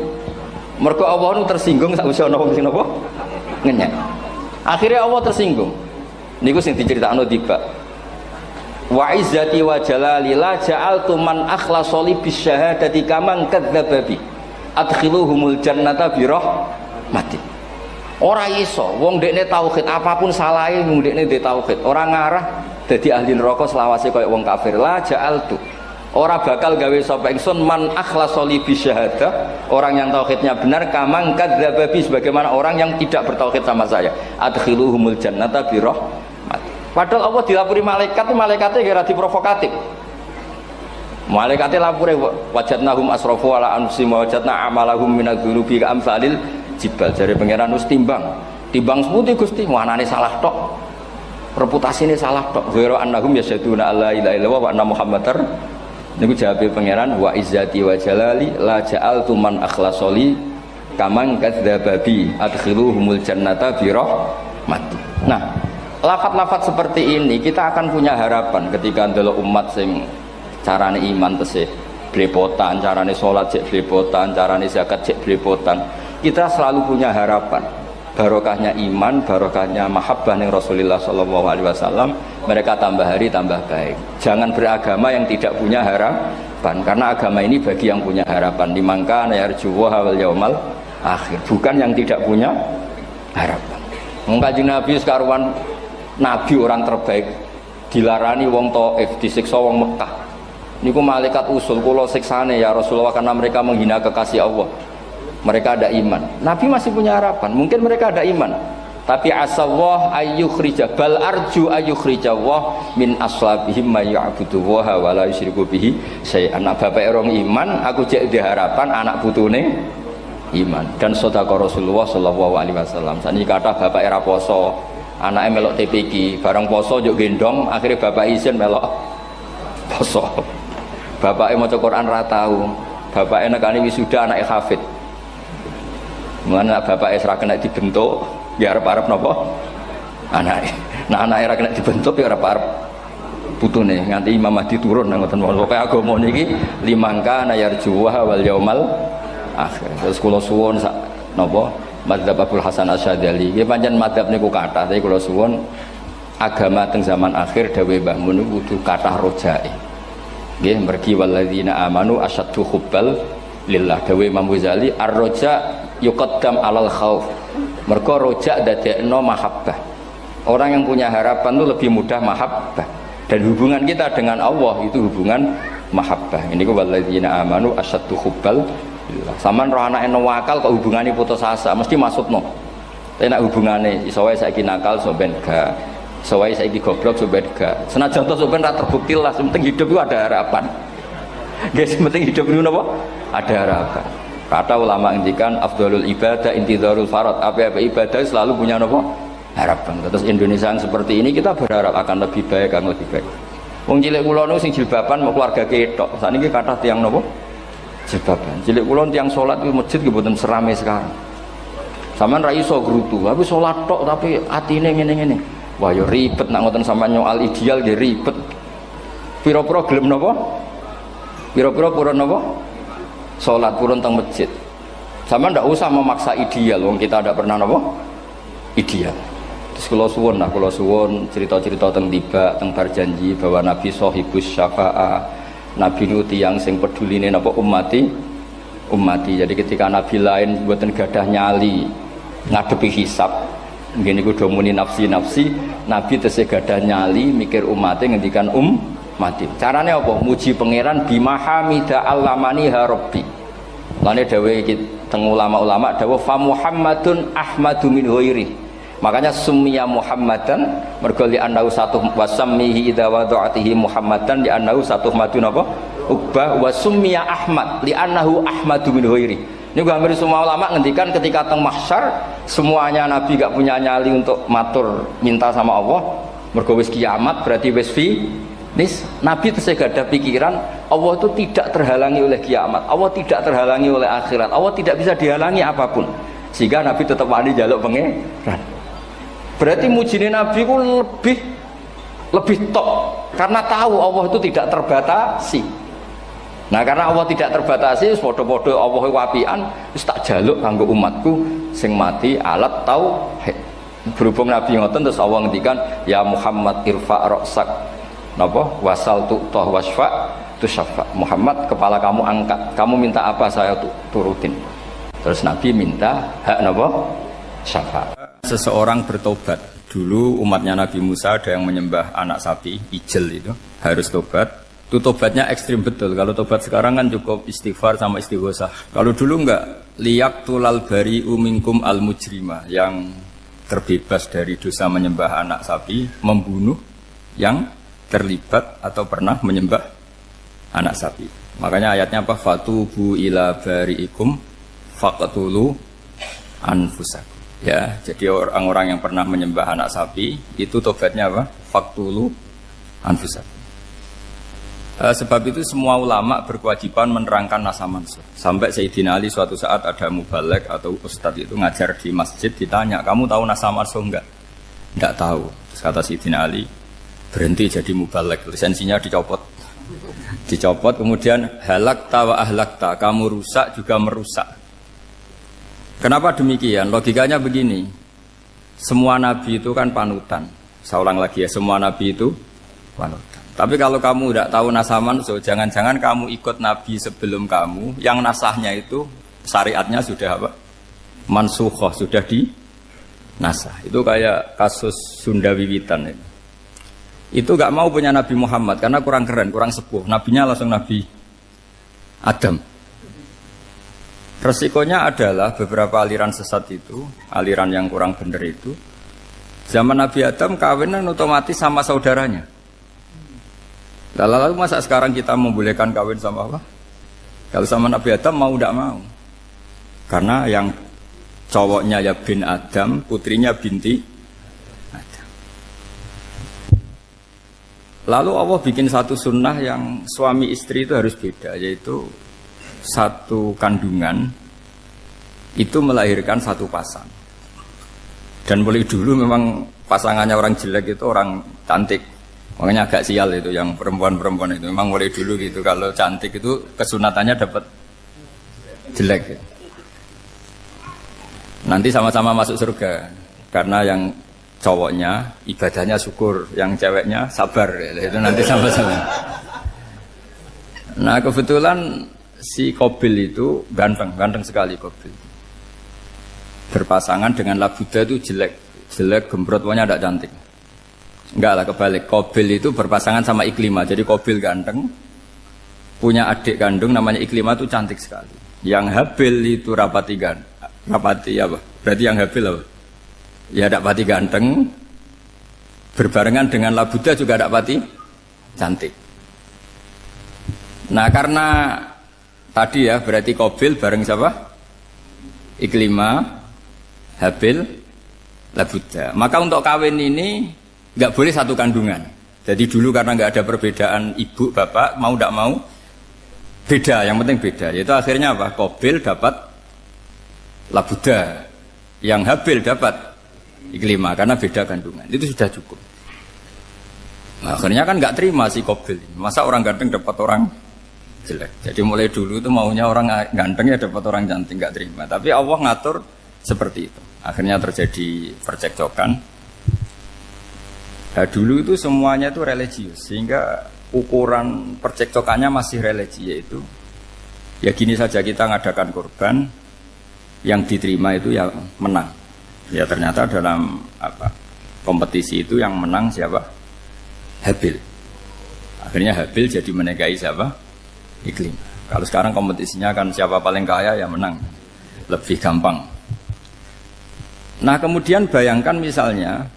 Mergo Allah nu tersinggung sakwise ana wong sing napa? Ngenyek. Akhirnya Allah tersinggung. Niku sing diceritakno tiba. Wa izzati wa jalali la ja'altu man akhlasa li bisyahadati kaman kadzdzababi adkhiluhumul jannata bi rahmati. Ora iso wong dekne tauhid apapun salahe wong dekne ndek tauhid ora ngarah dadi ahli neraka selawase kaya wong kafir. La ja'altu ora bakal gawe sapa ingsun man akhlasa li bisyahadah orang yang tauhidnya benar kaman kadzdzababi sebagaimana orang yang tidak bertauhid sama saya adkhiluhumul jannata bi rahmati. Padahal Allah dilapuri malaikat, malaikatnya kira diprovokatif. Malaikatnya lapure wajadnahum asrafu ala anfusihim wa wajadna amalahum minadz-dzunubi ka amsalil jibal. Jare pangeran wis timbang seputi Gusti, wanane salah tok. Reputasine salah tok. Ghairu annahum yasyaduna alla ilaha illallah wa anna muhammadar. Niku jawabe pangeran wa izzati wa jalali la ja'altu man akhlasoli kaman kadzdzababi adkhiluhumul jannata bi rahmati. Nah, lafat-lafat seperti ini kita akan punya harapan ketika ndelok umat sing carane iman tesih blepotan, carane salat cek blepotan, carane zakat cek blepotan. Kita selalu punya harapan barokahnya iman, barokahnya mahabbah ning Rasulullah sallallahu alaihi wasallam, mereka tambah hari tambah baik. Jangan beragama yang tidak punya harapan, karena agama ini bagi yang punya harapan. Dimangka yarjuwa wal yaumal akhir, bukan yang tidak punya harapan. Kanjeng Nabi sekaruan Nabi orang terbaik dilarani wong Taif, disiksa wong Mekah. Niku malaikat usul kula siksane ya Rasulullah karena mereka menghina kekasih Allah. Mereka ada iman. Nabi masih punya harapan. Mungkin mereka ada iman. Tapi asallah ayyukhrija bal arju ayyukhrijawah min aslabihim may ya'budu wa la yusyriku bihi syai'an. Anak bapak orang iman, aku cek di harapan anak putune iman. Dan sedekah Rasulullah sallallahu alaihi wasallam. Saniki kata bapak era poso, anaknya melok TPQ, bareng poso juk gendong, akhirnya bapak izin melok poso. Bapaknya maca Quran ra tau, bapaknya nekani wisuda anaknya hafid. Mana bapaknya ora kena dibentuk, ya arep-arep napa? Anaknya. Nah anaknya ora kena dibentuk ya arep-arep putune nganti Imam Mahdi turun nang ngoten mawon. Pokoke agama niki limangka nayarjuwa wal yaumal akhir. Terus kula suwun sak napa madzhab Abdul Hasan Asyadzali. Nggih pancen madzhab niku kathah, tapi kula suwun agama teng zaman akhir dawuh Mbah Mun kudu kathah rojae. Nggih mergi walladzina amanu asyaddu hubbal lillah. Dawuh Imam Ghazali ar-roja yuqaddam alal khauf. Mergo roja dadekno mahabbah. Orang yang punya harapan itu lebih mudah mahabbah. Dan hubungan kita dengan Allah itu hubungan mahabbah. Ini ku walladzina amanu asyaddu hubbal lillah. Saman roh anake nawakal kok hubungane putus asa mesti maksudno. Tapi nek hubungane iso wae saiki nakal so ben gak. Iso wae saiki goblok so ben gak. Senajan to so ben ra terbukti lah, penting hidup itu ada harapan. Guys, penting hidup itu napa? Ada harapan. Kata ulama ngendikan afdhalul ibadah intidharul farad. Apa-apa ibadah selalu punya napa? Harapan. Terus Indonesia yang seperti ini kita berharap akan lebih baik, akan lebih baik. Wong cilik kula niku sing jilbaban mau keluarga ketok. Saniki kathah tiyang napa? Jilbaban. Cilik kula tiyang salat di masjid nggih mboten serame sekarang. Sampeyan ra iso grutu, tapi salat tok tapi atine ngene-ngene. Wah ya ribet nak ngoten sampeyan nyoal ideal nggih ribet. Pira-pira gelem napa? Pira-pira purun napa? Salat purun teng masjid. Sampeyan ndak usah memaksa ideal, wong kita ndak pernah napa? Ideal. Terus kula suwun cerita-cerita teng tiba teng berjanji bahwa Nabi sahibus syafa'ah. Nabi nu tiyang sing peduline napa ummati. Jadi ketika Nabi lain mboten gadah nyali ngadepi hisab, ngene iku do muni nafsi, Nabi tesih gadah nyali mikir umate ngendikan mati. Carane apa? Muji pangeran bimahamida allamani ha rabbi. Lane dawuh iki teng ulama-ulama dawuh fa Muhammadun ahmadu min ghairi. Makanya summiya Muhammadan mergo li annahu satu wasammihi idza wada'atihi Muhammadan li annahu satu madun apa? Uqbah wa summiya Ahmad li annahu ahmadu min ghairi. Ini hampir semua ulama ngendikan ketika teng mahsyar semuanya Nabi gak punya nyali untuk matur minta sama Allah. Mergo wis kiamat berarti wis Nabi tesih gak ada pikiran Allah itu tidak terhalangi oleh kiamat, Allah tidak terhalangi oleh akhirat, Allah tidak bisa dihalangi apapun, sehingga Nabi tetap wani jaluk pangeran. Berarti mujine Nabi ku lebih top karena tahu Allah itu tidak terbatasi. Nah karena Allah tidak terbatasi, podo-podo Allah wapian, wis tak jaluk kanggo umatku sing mati alat tauhid. Berhubung Nabi ngoten terus Allah ngendikan ya Muhammad irfa ra'sak napa wasal tu'tah wasfa tusaffa. Muhammad kepala kamu angkat, kamu minta apa saya turutin. Terus Nabi minta hak napa syafaat. Seseorang bertobat. Dulu umatnya Nabi Musa ada yang menyembah anak sapi, ijel itu, harus tobat. Itu tobatnya ekstrim betul. Kalau tobat sekarang kan cukup istighfar sama istighosah. Kalau dulu enggak, liyak tulal bari umingkum al mujrima, yang terbebas dari dosa menyembah anak sapi, membunuh yang terlibat atau pernah menyembah anak sapi. Makanya ayatnya apa? Fatubu ila bari'ikum faqtulu anfusakum. Ya, jadi orang-orang yang pernah menyembah anak sapi itu tobatnya apa? Faqtulu anfusakum. Sebab itu semua ulama berkewajiban menerangkan nasa mansuh. Sampai Sayyidina Ali suatu saat ada mubalek atau ustadz itu ngajar di masjid, ditanya, kamu tahu nasa mansuh enggak? Enggak tahu. Terus kata Sayyidina Ali, berhenti jadi mubalek, lisensinya dicopot. Dicopot, kemudian halakta wa ahlakta, kamu rusak juga merusak. Kenapa demikian? Logikanya begini, semua nabi itu kan panutan. Saya ulang lagi ya, semua nabi itu panutan. Tapi kalau kamu tidak tahu nasaman, so jangan-jangan kamu ikut nabi sebelum kamu, yang nasahnya itu syariatnya sudah apa? Mansukhoh, sudah di nasah. Itu kayak kasus Sunda Wiwitan itu. Itu gak mau punya Nabi Muhammad karena kurang keren, kurang sepuh. Nabinya langsung Nabi Adam. Resikonya adalah beberapa aliran sesat itu, aliran yang kurang benar itu, zaman Nabi Adam kawinan otomatis sama saudaranya. Lalu masa sekarang kita membolehkan kawin sama apa? Kalau sama Nabi Adam mau tidak mau. Karena yang cowoknya ya bin Adam, putrinya binti Adam. Lalu Allah bikin satu sunnah yang suami istri itu harus beda, yaitu satu kandungan itu melahirkan satu pasang. Dan mulai dulu memang pasangannya orang jelek itu orang cantik. Makanya agak sial itu yang perempuan-perempuan itu. Memang mulai dulu gitu kalau cantik itu kesunatannya dapat jelek. Gitu. Nanti sama-sama masuk surga karena yang cowoknya ibadahnya syukur, yang ceweknya sabar. Gitu. Itu nanti sama-sama. Nah kebetulan si Qabil itu ganteng sekali Qabil. Berpasangan dengan Labuda itu jelek gembrot, pokoknya tidak cantik. Enggak lah, kebalik. Qabil itu berpasangan sama Iklimah. Jadi Qabil ganteng, punya adik kandung namanya Iklimah itu cantik sekali. Yang Habil itu rapati apa? Berarti yang Habil apa? Ya rapati ganteng, berbarengan dengan Labuda juga rapati cantik. Nah karena tadi ya berarti Qabil bareng siapa? Iklimah, Habil, Labuda. Maka untuk kawin ini nggak boleh satu kandungan. Jadi dulu karena nggak ada perbedaan ibu bapak, mau tidak mau beda. Yang penting beda. Yaitu akhirnya apa? Qabil dapat Labuda, yang Habil dapat Iklimah karena beda kandungan. Itu sudah cukup. Nah, akhirnya kan nggak terima si Qabil. Masa orang ganteng dapat orang jelek. Jadi mulai dulu itu maunya orang ganteng ya dapat orang cantik, nggak terima. Tapi Allah ngatur seperti itu. Akhirnya terjadi percekcokan. Nah, dulu itu semuanya itu religius, sehingga ukuran percekcokannya masih religi, yaitu ya gini saja, kita ngadakan korban, yang diterima itu ya menang. Ya ternyata dalam kompetisi itu yang menang siapa? Habil. Akhirnya Habil jadi menikahi siapa? Iklimah. Kalau sekarang kompetisinya kan siapa paling kaya ya menang, lebih gampang. Nah kemudian bayangkan misalnya,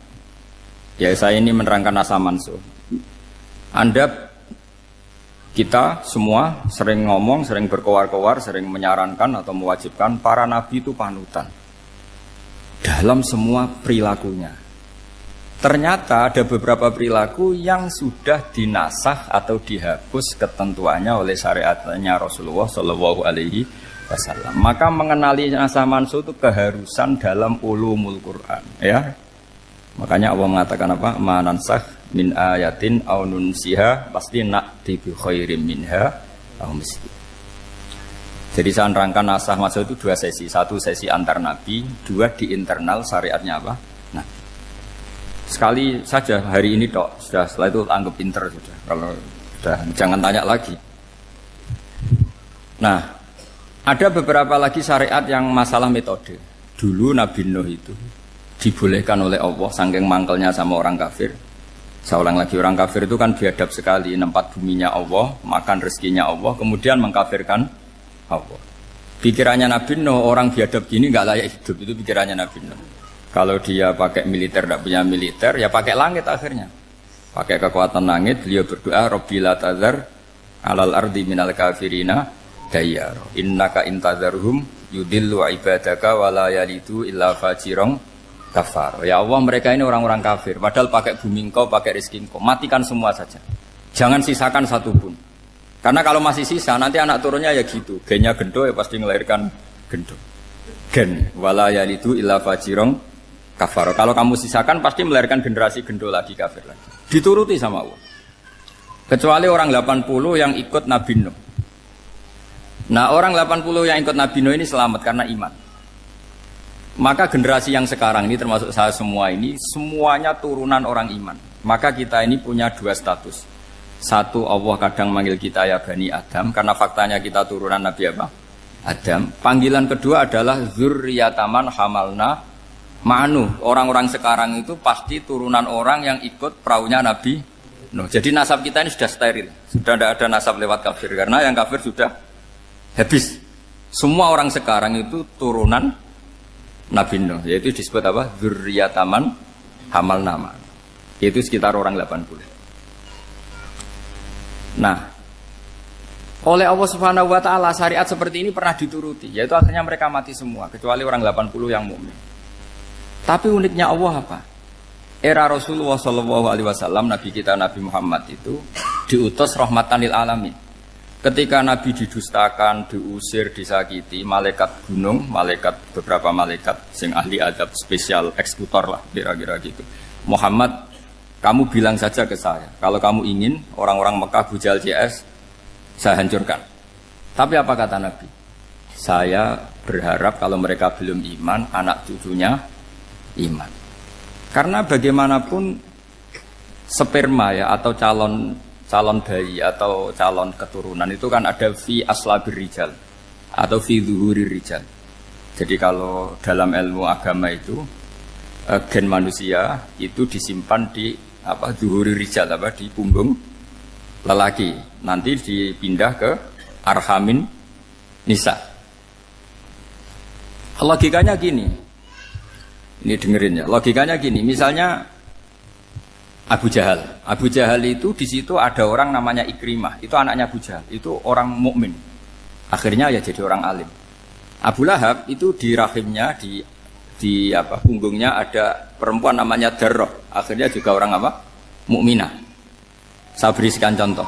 ya saya ini menerangkan asa mansuh. Kita semua sering ngomong, sering berkoar-koar, sering menyarankan atau mewajibkan para nabi itu panutan dalam semua perilakunya. Ternyata ada beberapa perilaku yang sudah dinasah atau dihapus ketentuannya oleh syariatnya Rasulullah Shallallahu Alaihi Wasallam. Maka mengenali nasah mansuh itu keharusan dalam ulumul Quran. Ya, makanya Allah mengatakan apa? Manansah min ayatin aw nunsiha pasti na'ti bi khairim minha aw misli. Jadi saya nerangkan nasah mansuh itu dua sesi. Satu sesi antar nabi, dua di internal syariatnya apa? Nah, sekali saja hari ini tok, sudah setelah itu anggap pinter sudah. Kalau sudah jangan tanya lagi. Nah, ada beberapa lagi syariat yang masalah metode. Dulu Nabi Nuh itu dibolehkan oleh Allah saking mangkelnya sama orang kafir. Saya ulang lagi, orang kafir itu kan biadab sekali, nempat buminya Allah, makan rezekinya Allah, kemudian mengkafirkan Allah. Pikirannya Nabi Nuh, orang biadab gini nggak layak hidup, itu pikirannya Nabi Nuh. Kalau dia pakai militer, tidak punya militer, ya pakai langit akhirnya. Pakai kekuatan langit, beliau berdoa, Rabbi la tazar alal ardi minal kafirina dayyar. Innaka intazarhum yudillu ibadaka wa la yalidu illa fajirong kafar. Ya Allah, mereka ini orang-orang kafir, padahal pakai bumi engkau, pakai rezeki engkau, matikan semua saja. Jangan sisakan satupun. Karena kalau masih sisa, nanti anak turunnya ya gitu. Gennya gendo ya pasti melahirkan gendo. Gen wala yalidu illa fajirong kafar. Kalau kamu sisakan pasti melahirkan generasi gendo lagi, kafir lagi. Dituruti sama Allah. Kecuali orang 80 yang ikut Nabi Nuh. Nah, orang 80 yang ikut Nabi Nuh ini selamat karena iman. Maka generasi yang sekarang ini termasuk saya semua ini semuanya turunan orang iman. Maka kita ini punya dua status. Satu, Allah kadang manggil kita ya Bani Adam karena faktanya kita turunan Nabi apa? Adam. Panggilan kedua adalah zurriyataman hamalna ma'nu. Orang-orang sekarang itu pasti turunan orang yang ikut perahunya Nabi Nuh. Jadi nasab kita ini sudah steril. Sudah tidak ada nasab lewat kafir karena yang kafir sudah habis. Semua orang sekarang itu turunan Nabi Nuh, yaitu disebut apa? Zurriyataman hamalna ma'nu. Itu sekitar orang 80. Nah, oleh Allah Subhanahu wa taala syariat seperti ini pernah dituruti, yaitu akhirnya mereka mati semua kecuali orang 80 yang mukmin. Tapi uniknya Allah apa? Era Rasulullah Shallallahu Alaihi Wasallam, Nabi kita Nabi Muhammad itu diutus rahmatan lil alamin. Ketika Nabi didustakan, diusir, disakiti, malaikat gunung, beberapa malaikat sing ahli adab spesial eksekutor lah kira-kira gitu. Muhammad Kamu bilang saja ke saya, kalau kamu ingin orang-orang Mekah Abu Jahal CS, saya hancurkan. Tapi apa kata Nabi? Saya berharap kalau mereka belum iman, anak cucunya iman. Karena bagaimanapun sperma ya atau calon bayi atau calon keturunan itu kan ada fi aslabir rijal atau fi zuhurir rijal. Jadi kalau dalam ilmu agama itu gen manusia itu disimpan di zuhurir rijal di punggung lelaki. Nanti dipindah ke arhamin nisa. Logikanya gini. Ini dengerin ya. Logikanya gini, misalnya Abu Jahal. Abu Jahal itu di situ ada orang namanya Ikrimah. Itu anaknya Abu Jahal. Itu orang mukmin. Akhirnya ya jadi orang alim. Abu Lahab itu di rahimnya di punggungnya ada perempuan namanya Darroh. Akhirnya juga orang mukminah. Saya berikan contoh.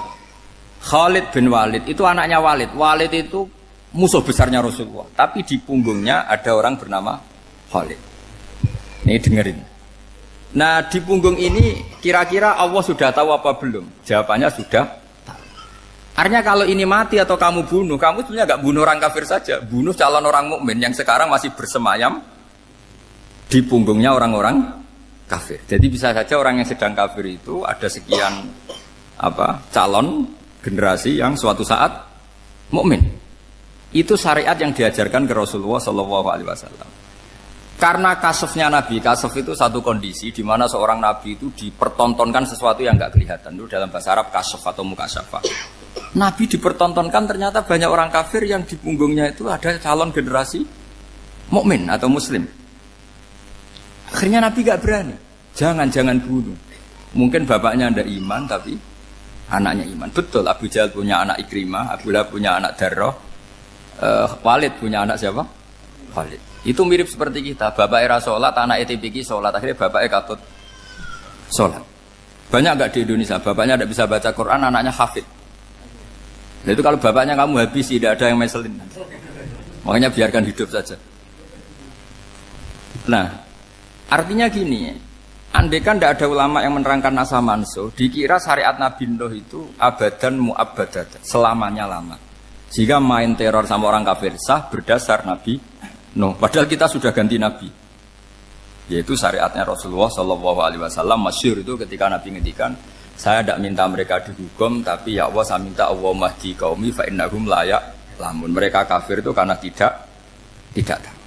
Khalid bin Walid itu anaknya Walid. Walid itu musuh besarnya Rasulullah. Tapi di punggungnya ada orang bernama Khalid. Ini dengerin. Nah di punggung ini kira-kira Allah sudah tahu apa belum? Jawabannya sudah tahu. Artinya kalau ini mati atau kamu bunuh, kamu sebenarnya nggak bunuh orang kafir saja, bunuh calon orang mukmin yang sekarang masih bersemayam di punggungnya orang-orang kafir. Jadi bisa saja orang yang sedang kafir itu ada sekian calon generasi yang suatu saat mukmin. Itu syariat yang diajarkan ke Rasulullah SAW. Karena kasofnya Nabi, kasof itu satu kondisi di mana seorang Nabi itu dipertontonkan sesuatu yang nggak kelihatan. Itu dalam bahasa Arab kasof atau mukasyafa. Nabi dipertontonkan ternyata banyak orang kafir yang di punggungnya itu ada calon generasi mukmin atau muslim. Akhirnya Nabi nggak berani. Jangan bunuh. Mungkin bapaknya ada iman tapi anaknya iman. Betul, Abu Jahal punya anak Ikrimah, Abu Lahab punya anak Darroh, Walid punya anak siapa? Khalid. Itu mirip seperti kita, bapak era sholat, anak ETPK sholat, akhirnya bapak katut sholat. Banyak enggak di Indonesia, bapaknya tidak bisa baca Quran, anaknya hafid. Nah itu kalau bapaknya kamu habis, tidak ada yang meselin. Makanya biarkan hidup saja. Nah, artinya gini, andaikan tidak ada ulama yang menerangkan nasa mansuh, dikira syariat Nabi Nuh itu abadan mu'abbadat, selamanya lama. Jika main teror sama orang kafir sah berdasar Nabi Nuh, padahal kita sudah ganti Nabi, yaitu syariatnya Rasulullah SAW. Masyhur itu ketika Nabi ngendikan, saya tidak minta mereka dihukum, tapi ya Allah saya minta Allah mahdi qaumi fa innahum layak lamun. Mereka kafir itu karena tidak tahu.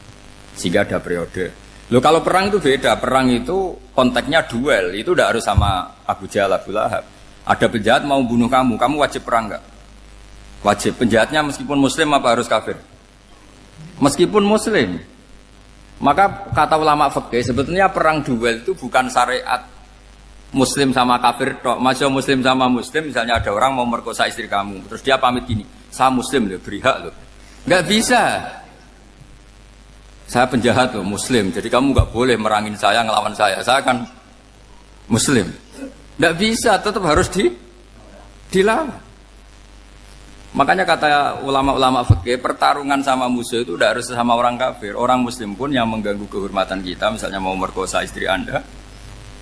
Sehingga ada periode. Loh kalau perang itu beda, perang itu konteksnya duel, itu tidak harus sama Abu Jahal, Abu Lahab. Ada penjahat mau bunuh kamu wajib perang enggak? Wajib. Penjahatnya meskipun muslim apa harus kafir? Meskipun muslim. Maka kata ulama fikih sebetulnya perang duel itu bukan syariat muslim sama kafir tok. Masih muslim sama muslim, misalnya ada orang mau merkosa istri kamu, terus dia pamit gini, saya muslim loh, beri hak loh. Enggak bisa. Saya penjahat loh, muslim, jadi kamu enggak boleh merangin saya, ngelawan saya kan muslim. Enggak bisa, tetap harus dilawan. Makanya kata ulama-ulama fikih, pertarungan sama musuh itu tidak harus sama orang kafir. Orang muslim pun yang mengganggu kehormatan kita, misalnya mau merkosa istri Anda,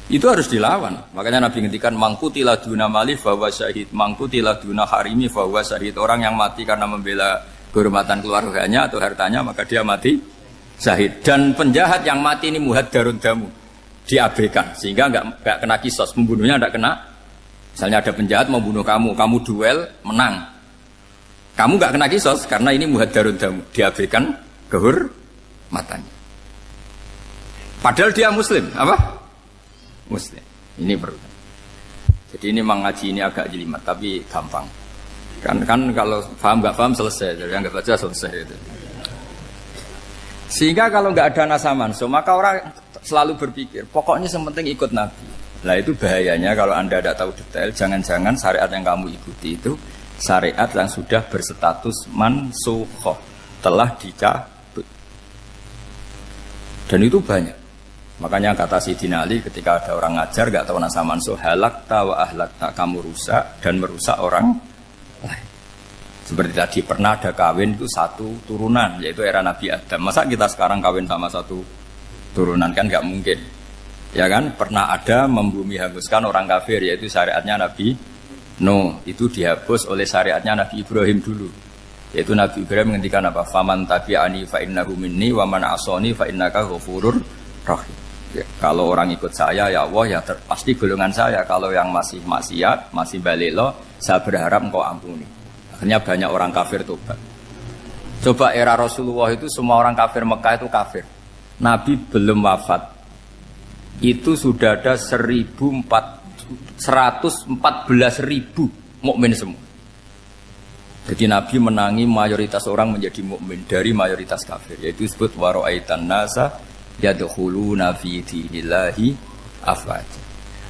itu harus dilawan. Makanya Nabi ngendikan mangkutila duna mali fahuwa syahid, mangkutila duna harimi fahuwa syahid. Orang yang mati karena membela kehormatan keluarganya atau hartanya, maka dia mati syahid. Dan penjahat yang mati ini muhaddarun damu, diabaikan sehingga enggak kena kisos, membunuhnya enggak kena. Misalnya ada penjahat mau bunuh kamu duel menang. Kamu enggak kena kisos karena ini muhaddarun damu, diabaikan kehormatannya. Padahal dia muslim, apa? Muslim. Ini perlu. Jadi ini mengaji ini agak jelimet tapi gampang. Kan kalau paham enggak paham selesai, jadi enggak baca selesai itu. Sehingga kalau enggak ada nasa mansuh, maka orang selalu berpikir, pokoknya yang penting ikut Nabi. Nah itu bahayanya kalau Anda tidak tahu detail, jangan-jangan syariat yang kamu ikuti itu syariat yang sudah berstatus mansukhoh, telah dicabut. Dan itu banyak. Makanya kata Sayyidina Ali ketika ada orang ngajar gak tahu nasa mansuh, halakta wa ahlakta, kamu rusak dan merusak orang lain. Seperti tadi pernah ada kawin itu satu turunan, yaitu era Nabi Adam. Masa kita sekarang kawin sama satu turunan, kan gak mungkin. Ya kan, pernah ada membumi hanguskan orang kafir, yaitu syariatnya Nabi Nuh. Itu dihapus oleh syariatnya Nabi Ibrahim dulu. Yaitu Nabi Ibrahim menghentikan apa? Faman tabi'ani fa innahu minni wa man asani fa innaka ghafurur rahim. Ya, kalau orang ikut saya ya Allah ya pasti golongan saya. Kalau yang masih maksiat, masih balelo, saya berharap engkau ampuni. Akhirnya banyak orang kafir tobat. Coba era Rasulullah itu semua orang kafir Mekah itu kafir. Nabi belum wafat. Itu sudah ada 114.000 mukmin semua. Jadi Nabi menangi mayoritas orang menjadi mukmin dari mayoritas kafir. Yaitu disebut wara'aitan nasa yadkhuluna fi dinillahi afwaja.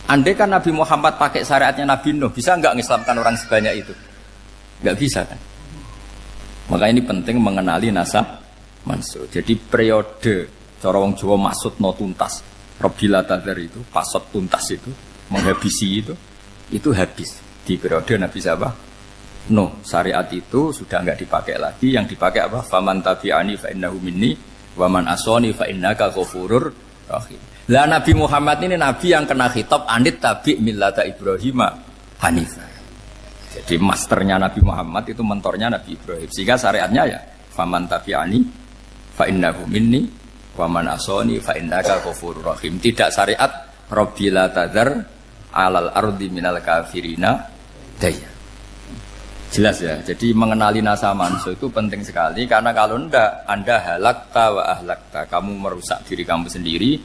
Andai kan Nabi Muhammad pakai syariatnya Nabi Nuh, bisa enggak mengislamkan orang sebanyak itu? Enggak bisa kan? Maka ini penting mengenali nasab mansur. Jadi periode cara wong Jawa maksud no tuntas. Robila tadar itu, pasot tuntas itu, menghabisi itu habis di periode Nabi siapa? Nuh. Syariat itu sudah enggak dipakai lagi. Yang dipakai apa? Faman tabi'ani fa innahu minni wa man asani fa innaka ghafurur rahim. Lah Nabi Muhammad ini nabi yang kena khitab anit tabi' millata Ibrahim hanifah. Jadi masternya Nabi Muhammad itu mentornya Nabi Ibrahim. Sehingga syariatnya ya faman tabi'ani fa innahu minni wa man asani fa innaka ghafurur rahim. Tidak syariat rabbila tadzar alal ardi minal kafirina daya. Jelas ya. Jadi mengenali nasa manusia itu penting sekali karena kalau enggak Anda halakta wa ahlakta, kamu merusak diri kamu sendiri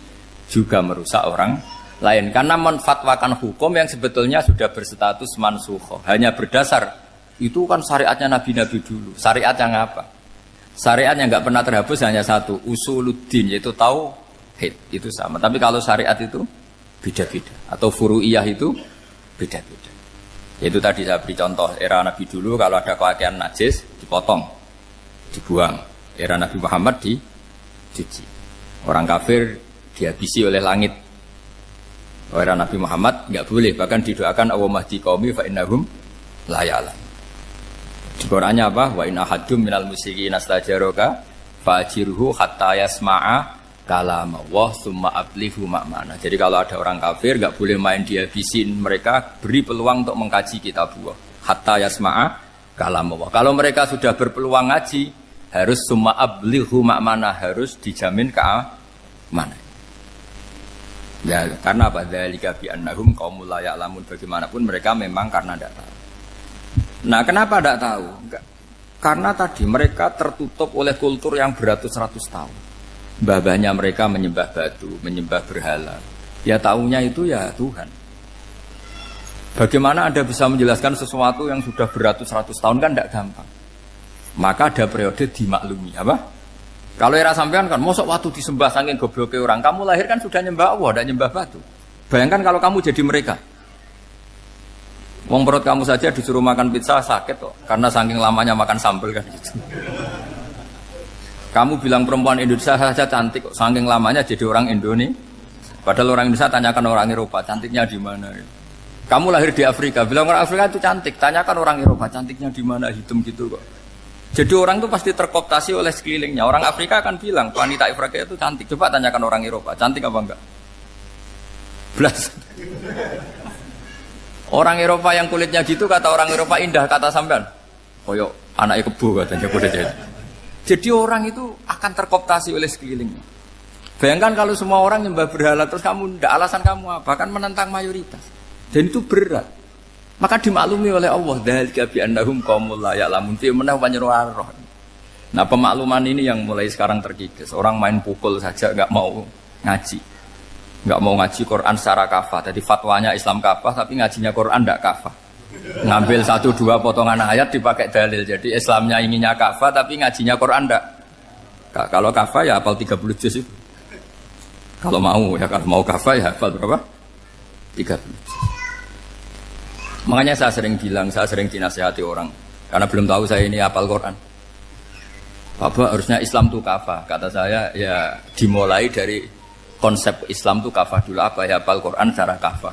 juga merusak orang lain karena menfatwakan hukum yang sebetulnya sudah berstatus mansukh. Hanya berdasar itu kan syariatnya nabi-nabi dulu. Syariat yang apa? Syariat yang nggak pernah terhapus hanya satu, usuluddin, yaitu tauhid, itu sama. Tapi kalau syariat itu beda-beda, atau furu'iyah itu beda-beda. Yaitu tadi saya beri contoh era Nabi dulu, kalau ada pakaian najis dipotong, dibuang. Era Nabi Muhammad dicuci. Orang kafir dihabisi oleh langit. Era Nabi Muhammad nggak boleh, bahkan didoakan Allahumma hdi qaumi fa innahum la ya'lamun. Di Qur'annya apa? Wa in ahadum minal musyrikin astajaraka fa'jirhu hatta yasma'a kalam Allah tsumma ablighu ma'mana. Jadi kalau ada orang kafir enggak boleh main dihabisin, mereka beri peluang untuk mengkaji kitabullah hatta yasma'a kalam Allah. Kalau mereka sudah berpeluang ngaji, harus tsumma ablighu ma'mana, harus dijamin keamanan. Ya, karena apa? Dzalika bi annahum qaumul la ya'lamun. Bagaimanapun mereka memang karena tidak tahu. Nah, kenapa tidak tahu? Enggak. Karena tadi mereka tertutup oleh kultur yang beratus-ratus tahun. Mbah-mbahnya mereka menyembah batu, menyembah berhala. Ya tahunya itu ya Tuhan. Bagaimana Anda bisa menjelaskan sesuatu yang sudah beratus-ratus tahun kan tidak gampang. Maka ada periode dimaklumi. Apa? Kalau era sampean kan, mosok waktu disembah saking gobloknya orang. Kamu lahir kan sudah nyembah Allah, tidak nyembah batu. Bayangkan kalau kamu jadi mereka. Wong perut kamu saja disuruh makan pizza sakit kok, karena saking lamanya makan sambal kan gitu. Kamu bilang perempuan Indonesia saja cantik kok, saking lamanya jadi orang Indonesia. Padahal orang Indonesia tanyakan orang Eropa, cantiknya di mana? Kamu lahir di Afrika, bilang orang Afrika itu cantik, tanyakan orang Eropa, cantiknya di mana? Hitam gitu kok. Jadi orang itu pasti terkooptasi oleh sekelilingnya. Orang Afrika akan bilang wanita Afrika itu cantik. Coba tanyakan orang Eropa, cantik apa enggak? Belas. Orang Eropa yang kulitnya gitu kata orang Eropa indah, kata sampean koyok anaknya kebo katanya kulitnya. Jadi orang itu akan terkooptasi oleh sekelilingnya. Bayangkan kalau semua orang nyembah berhala terus kamu tidak, alasan kamu apa? Kan menentang mayoritas. Dan itu berat. Maka dimaklumi oleh Allah, dzalika bi annahum qaumul la ya'lamun fi manah panyeruah. Nah, pemakluman ini yang mulai sekarang terkikis. Orang main pukul saja enggak mau ngaji. Enggak mau ngaji Quran secara kafah. Jadi fatwanya Islam kafah tapi ngajinya Quran enggak kafah. Ngambil 1-2 potongan ayat dipakai dalil. Jadi Islamnya inginnya kafah tapi ngajinya Quran enggak. Kalau kafah ya hafal 30 juz itu. Kalau mau ya, kalau mau kafah ya hafal berapa? 30 juz. Makanya saya sering bilang, saya sering dinasihati orang karena belum tahu saya ini hafal Quran. Bapak harusnya Islam itu kafah. Kata saya ya dimulai dari konsep Islam itu kafah dulu, apa ya hafal Quran secara kafah.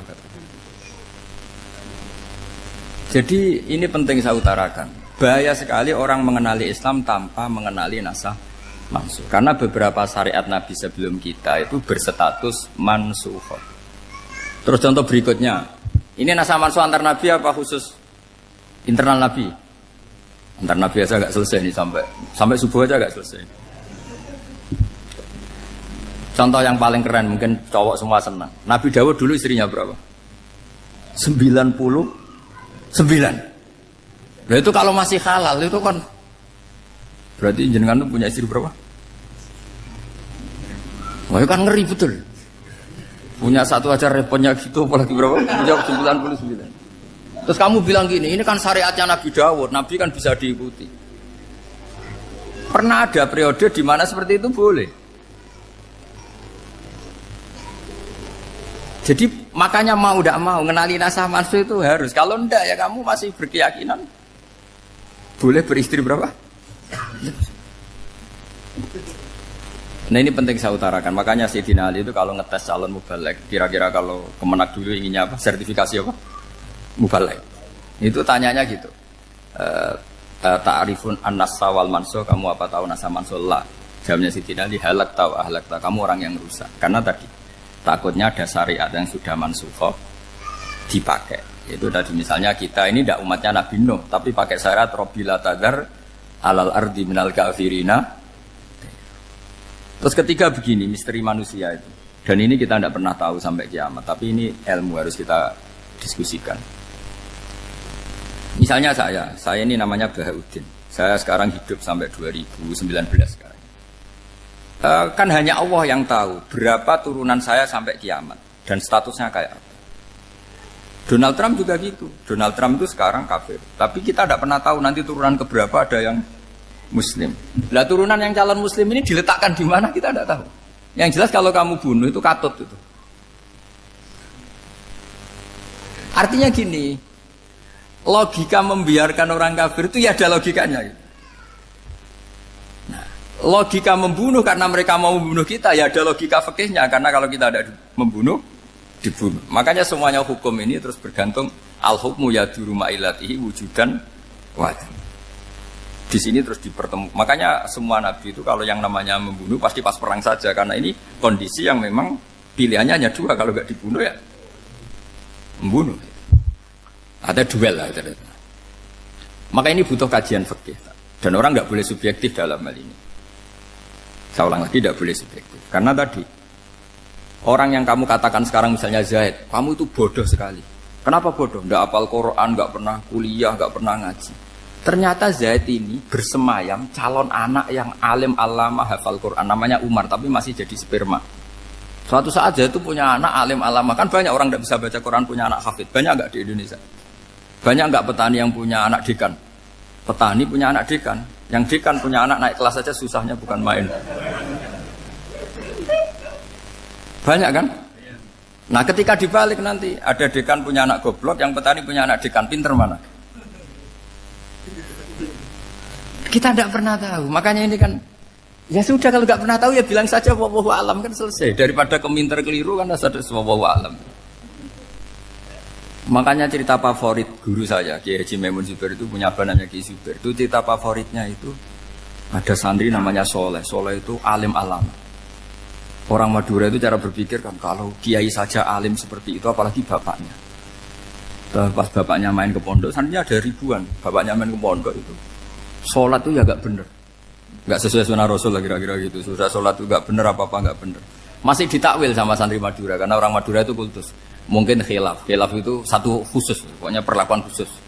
Jadi ini penting saya utarakan. Bahaya sekali orang mengenali Islam tanpa mengenali nasah mansukh. Karena beberapa syariat Nabi sebelum kita itu berstatus mansukh. Terus contoh berikutnya, ini nasakh mansukh antar Nabi apa khusus internal Nabi? Antar Nabi aja agak selesai nih sampai subuh aja agak selesai. Contoh yang paling keren mungkin cowok semua senang. Nabi Dawud dulu istrinya berapa? 99. Nah itu kalau masih halal itu kan berarti jenengan tuh punya istri berapa? Wah itu kan ngeri betul. Punya satu aja repotnya gitu apalagi berapa? Punya 99. Terus kamu bilang gini, ini kan syariatnya Nabi Dawud, Nabi kan bisa diikuti. Pernah ada periode di mana seperti itu boleh. Jadi makanya mau tidak mau ngenali nasakh mansukh itu harus. Kalau enggak ya kamu masih berkeyakinan boleh beristri berapa? Nah ini penting saya utarakan. Makanya Sayyidina Ali itu kalau ngetes calon mubaligh, kira-kira kalau Kemenak dulu inginnya apa? Sertifikasi apa? Mubaligh. Itu tanyanya gitu. Ta'rifun an-nassa wal mansukh, kamu apa tahu nasakh mansukh? La. Jawabnya Sayyidina Ali, halak tahu ahlak tahu. Kamu orang yang rusak. Karena tadi takutnya ada syariat yang sudah mansukh dipakai. Itu tadi misalnya kita ini tidak umatnya Nabi Nuh, tapi pakai syarat Robbila tadar alal ardi minal kafirina. Terus ketiga begini, misteri manusia itu. Dan ini kita tidak pernah tahu sampai kiamat, tapi ini ilmu harus kita diskusikan. Misalnya saya ini namanya Bahauddin. Saya sekarang hidup sampai 2019 sekarang. Kan hanya Allah yang tahu berapa turunan saya sampai kiamat dan statusnya kayak apa. Donald Trump juga gitu. Donald Trump itu sekarang kafir, tapi kita tidak pernah tahu nanti turunan keberapa ada yang Muslim. Lah turunan yang calon Muslim ini diletakkan di mana kita tidak tahu. Yang jelas kalau kamu bunuh itu katut itu. Artinya gini, logika membiarkan orang kafir itu ya ada logikanya. Gitu. Logika membunuh karena mereka mau membunuh kita ya ada logika fikihnya, karena kalau kita ada membunuh dibunuh. Makanya semuanya hukum ini terus bergantung al-hukmu yaduru ma'ilatihi wujudan wajib. Di sini terus dipertemukan. Makanya semua nabi itu kalau yang namanya membunuh pasti pas perang saja, karena ini kondisi yang memang pilihannya hanya dua, kalau nggak dibunuh ya membunuh. Ada duel lah. Maka ini butuh kajian fikih dan orang nggak boleh subjektif dalam hal ini. Saya ulang lagi, tidak boleh subjektif. Karena tadi, orang yang kamu katakan sekarang misalnya Zaid, kamu itu bodoh sekali. Kenapa bodoh? Nggak hafal Quran, nggak pernah kuliah, nggak pernah ngaji. Ternyata Zaid ini bersemayam calon anak yang alim alama hafal Quran. Namanya Umar, tapi masih jadi sperma. Suatu saat Zaid itu punya anak alim alama. Kan banyak orang nggak bisa baca Quran, punya anak hafid. Banyak nggak di Indonesia? Banyak nggak petani yang punya anak dekan? Petani punya anak dekan. Yang dekan punya anak naik kelas saja susahnya bukan main. Banyak kan? Nah ketika dibalik nanti ada dekan punya anak goblok, yang petani punya anak dekan, pinter mana? Kita tidak pernah tahu. Makanya ini kan ya sudah, kalau nggak pernah tahu ya bilang saja wallahu alam, kan selesai. Daripada keminter keliru kan ada wallahu alam. Makanya cerita favorit guru saya, Kiai Haji Maimun Zubair itu punya apa namanya Kiai Zubair. Itu cerita favoritnya itu ada santri namanya Soleh. Soleh itu alim alama. Orang Madura itu cara berpikir kan kalau kiai saja alim seperti itu, apalagi bapaknya. Pas bapaknya main ke pondok, santrinya ada ribuan. Bapaknya main ke pondok itu, sholat itu ya gak bener, gak sesuai sunnah Rasul lah kira-kira gitu. Sudah sholat itu gak bener, apa-apa gak bener. Masih ditakwil sama santri Madura, karena orang Madura itu kultus. Mungkin khilaf itu satu khusus, pokoknya perlakuan khusus.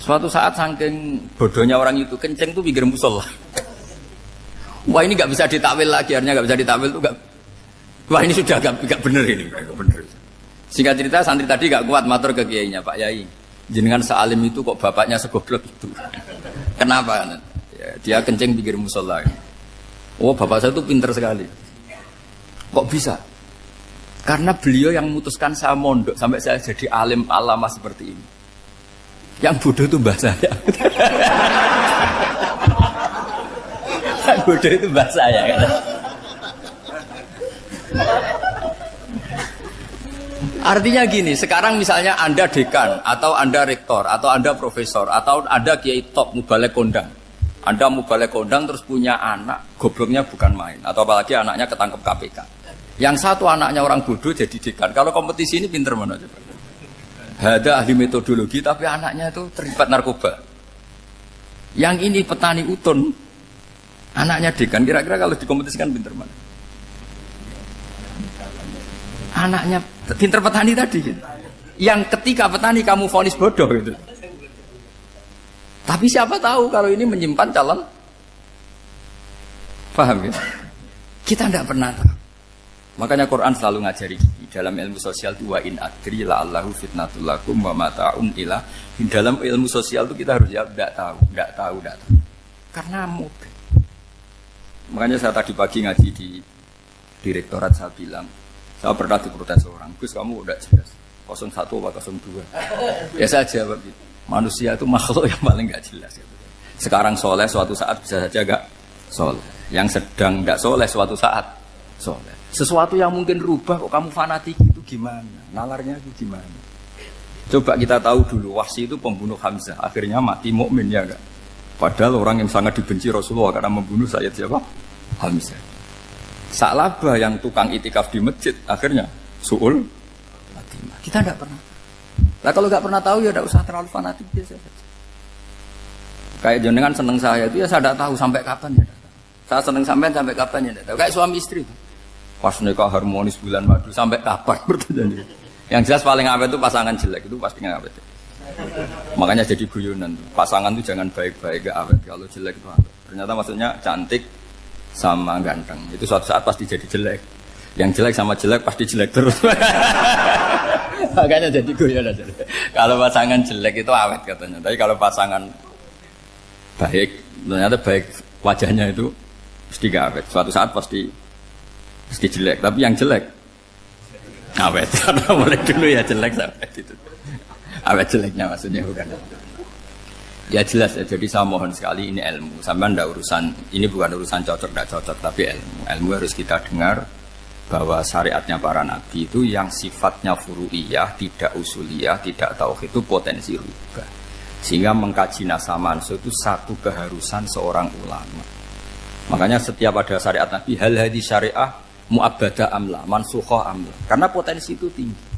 Suatu saat saking bodohnya orang itu, kenceng tuh pinggir musola. Wah ini nggak bisa ditakwil lagi, akhirnya nggak bisa ditakwil tuh nggak. Wah ini sudah nggak bener ini, nggak bener. Singkat cerita santri tadi nggak kuat matur ke kiainya, Pak Yai, jenengan sealim itu kok bapaknya segoblok itu. Kenapa? Ya, dia kenceng pinggir musola. Oh bapak saya tuh pinter sekali. Kok bisa? Karena beliau yang memutuskan saya mondok sampai saya jadi alim alama seperti ini. Yang bodoh itu mbah saya. Yang bodoh itu mbah saya kan. Artinya gini, sekarang misalnya Anda dekan atau Anda rektor atau Anda profesor atau Anda kiai top mubalek kondang. Anda mau balik kondang terus punya anak, gobloknya bukan main. Atau apalagi anaknya ketangkep KPK. Yang satu anaknya orang bodoh jadi dekan. Kalau kompetisi ini pinter mana coba? Ada ahli metodologi tapi anaknya itu terlibat narkoba. Yang ini petani utun, anaknya dekan. Kira-kira kalau dikompetisikan pinter mana? Anaknya pinter petani tadi gitu. Yang ketika petani kamu vonis bodoh gitu. Tapi siapa tahu kalau ini menyimpan calon. Paham ya? Kita tidak pernah tahu. Makanya Quran selalu ngajari dalam ilmu sosial itu wa in adri la'allahu fitnatul lakum wa mata'un ila. Dalam ilmu sosial itu kita harus jawab tidak tahu. Karena mudah. Makanya saya tadi pagi ngaji di direktorat saya bilang, saya pernah diprotes orang, Gus kamu udah jelas 01 atau 02. Ya saya jawab gitu. Manusia itu makhluk yang paling gak jelas gitu. Sekarang soleh suatu saat bisa saja gak soleh. Yang sedang gak soleh suatu saat soleh. Sesuatu yang mungkin rubah kok kamu fanatik itu gimana? Nalarnya itu gimana? Coba kita tahu dulu Wahsy itu pembunuh Hamzah, akhirnya mati mukmin ya enggak? Padahal orang yang sangat dibenci Rasulullah karena membunuh Sayyid siapa? Hamzah. Sa'labah yang tukang itikaf di masjid akhirnya su'ul khatimah. Kita tidak pernah. Nah kalau nggak pernah tahu ya tidak usah terlalu fanatik biasa saja. Kayak jenengan seneng saya itu ya saya tidak tahu sampai kapan ya. Saya seneng sampai kapan ya tidak tahu. Kayak suami istri itu. Pas nikah harmonis bulan madu sampai kapan berarti. Yang jelas paling awet itu pasangan jelek itu pasti nggak awet. Makanya jadi guyonan. Pasangan itu jangan baik-baik gak awet. Kalau jelek itu awet. Ternyata maksudnya cantik sama ganteng. Itu suatu saat pasti jadi jelek. Yang jelek sama jelek pasti jelek terus. Makanya jadi guyonan. Kalau pasangan jelek itu awet katanya. Tapi kalau pasangan baik, ternyata baik wajahnya itu pasti gak awet. Suatu saat pasti jelek. Tapi yang jelek awet. Karena mulai dulu ya jelek sampai itu. Awet jeleknya maksudnya bukan. Ya jelas ya. Jadi saya mohon sekali ini ilmu. Sampai ndak urusan ini bukan urusan cocok ndak cocok tapi ilmu. Ilmu harus kita dengar bahwa syariatnya para nabi itu yang sifatnya furu'iyah, tidak usuliyah, tidak tauhid itu potensi rubah. Sehingga mengkaji nasah mansuh itu satu keharusan seorang ulama. Makanya setiap ada syariat nabi hal hadis syariah mu'abbadah amla, mansukhoh amla. Karena potensi itu tinggi.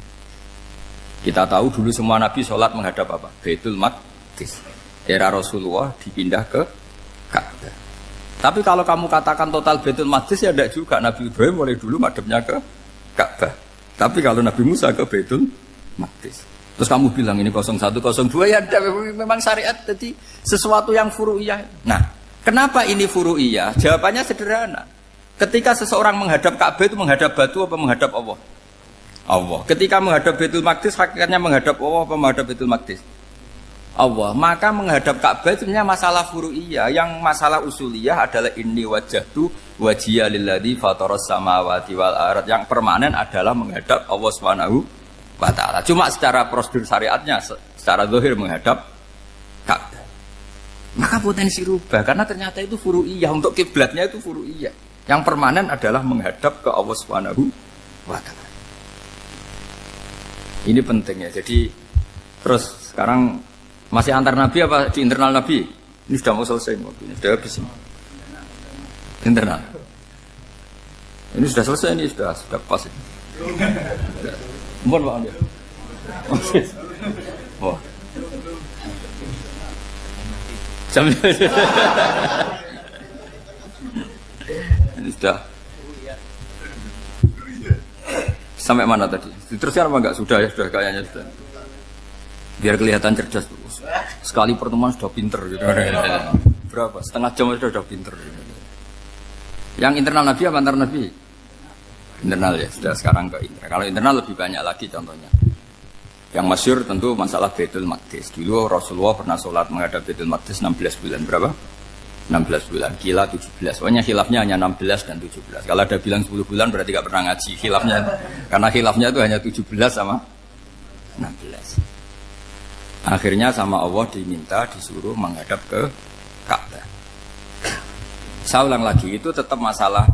Kita tahu dulu semua nabi sholat menghadap apa? Baitul Maqdis. Era Rasulullah dipindah ke Ka'bah. Tapi kalau kamu katakan total Baitul Maqdis ya tidak juga. Nabi Ibrahim mulai dulu madhabnya ke Ka'bah. Tapi kalau Nabi Musa ke Baitul Maqdis. Terus kamu bilang ini 01, 02 ya memang syariat jadi sesuatu yang furu'iyah. Nah, kenapa ini furu'iyah? Jawabannya sederhana. Ketika seseorang menghadap Ka'bah itu menghadap batu apa menghadap Allah? Allah. Ketika menghadap Baitul Maqdis hakikatnya menghadap Allah apa menghadap Baitul Maqdis? Allah. Maka menghadap Ka'bah itu sebenarnya masalah furu'iyah. Yang masalah usuliyah adalah inni wajjahtu wajhiya lilladzi fataras samawati wal ardh. Yang permanen adalah menghadap Allah Subhanahu wa taala. Cuma secara prosedur syariatnya secara zahir menghadap Ka'bah. Maka potensi rubah karena ternyata itu furu'iyah. Untuk kiblatnya itu furu'iyah. Yang permanen adalah menghadap ke Allah Subhanahu wa taala. Ini penting ya. Jadi terus sekarang masih antar nabi apa di internal nabi? Ini sudah mau selesai waktunya, sudah habis ini. Internal. Ini sudah selesai ini sudah pas ini. Mohon maaf ya. Oh. Jam ini sudah. Sampai mana tadi? Terusnya apa enggak? Sudah ya, sudah kayaknya sudah. Biar kelihatan cerdas terus. Sekali pertemuan sudah pinter gitu. Berapa? Setengah jam sudah pinter. Yang internal Nabi apa antar Nabi? Internal ya, sudah sekarang ke internal. Kalau internal lebih banyak lagi contohnya. Yang masyhur tentu masalah Baitul Maqdis. Dulu Rasulullah pernah sholat menghadap Baitul Maqdis 16 bulan. Berapa? 16 bulan, kila 17. Pokoknya khilafnya hanya 16 dan 17. Kalau ada bilang 10 bulan berarti gak pernah ngaji khilafnya. Karena khilafnya itu hanya 17 sama 16. Akhirnya sama Allah diminta disuruh menghadap ke Ka'bah. Saya ulang lagi, itu tetap masalah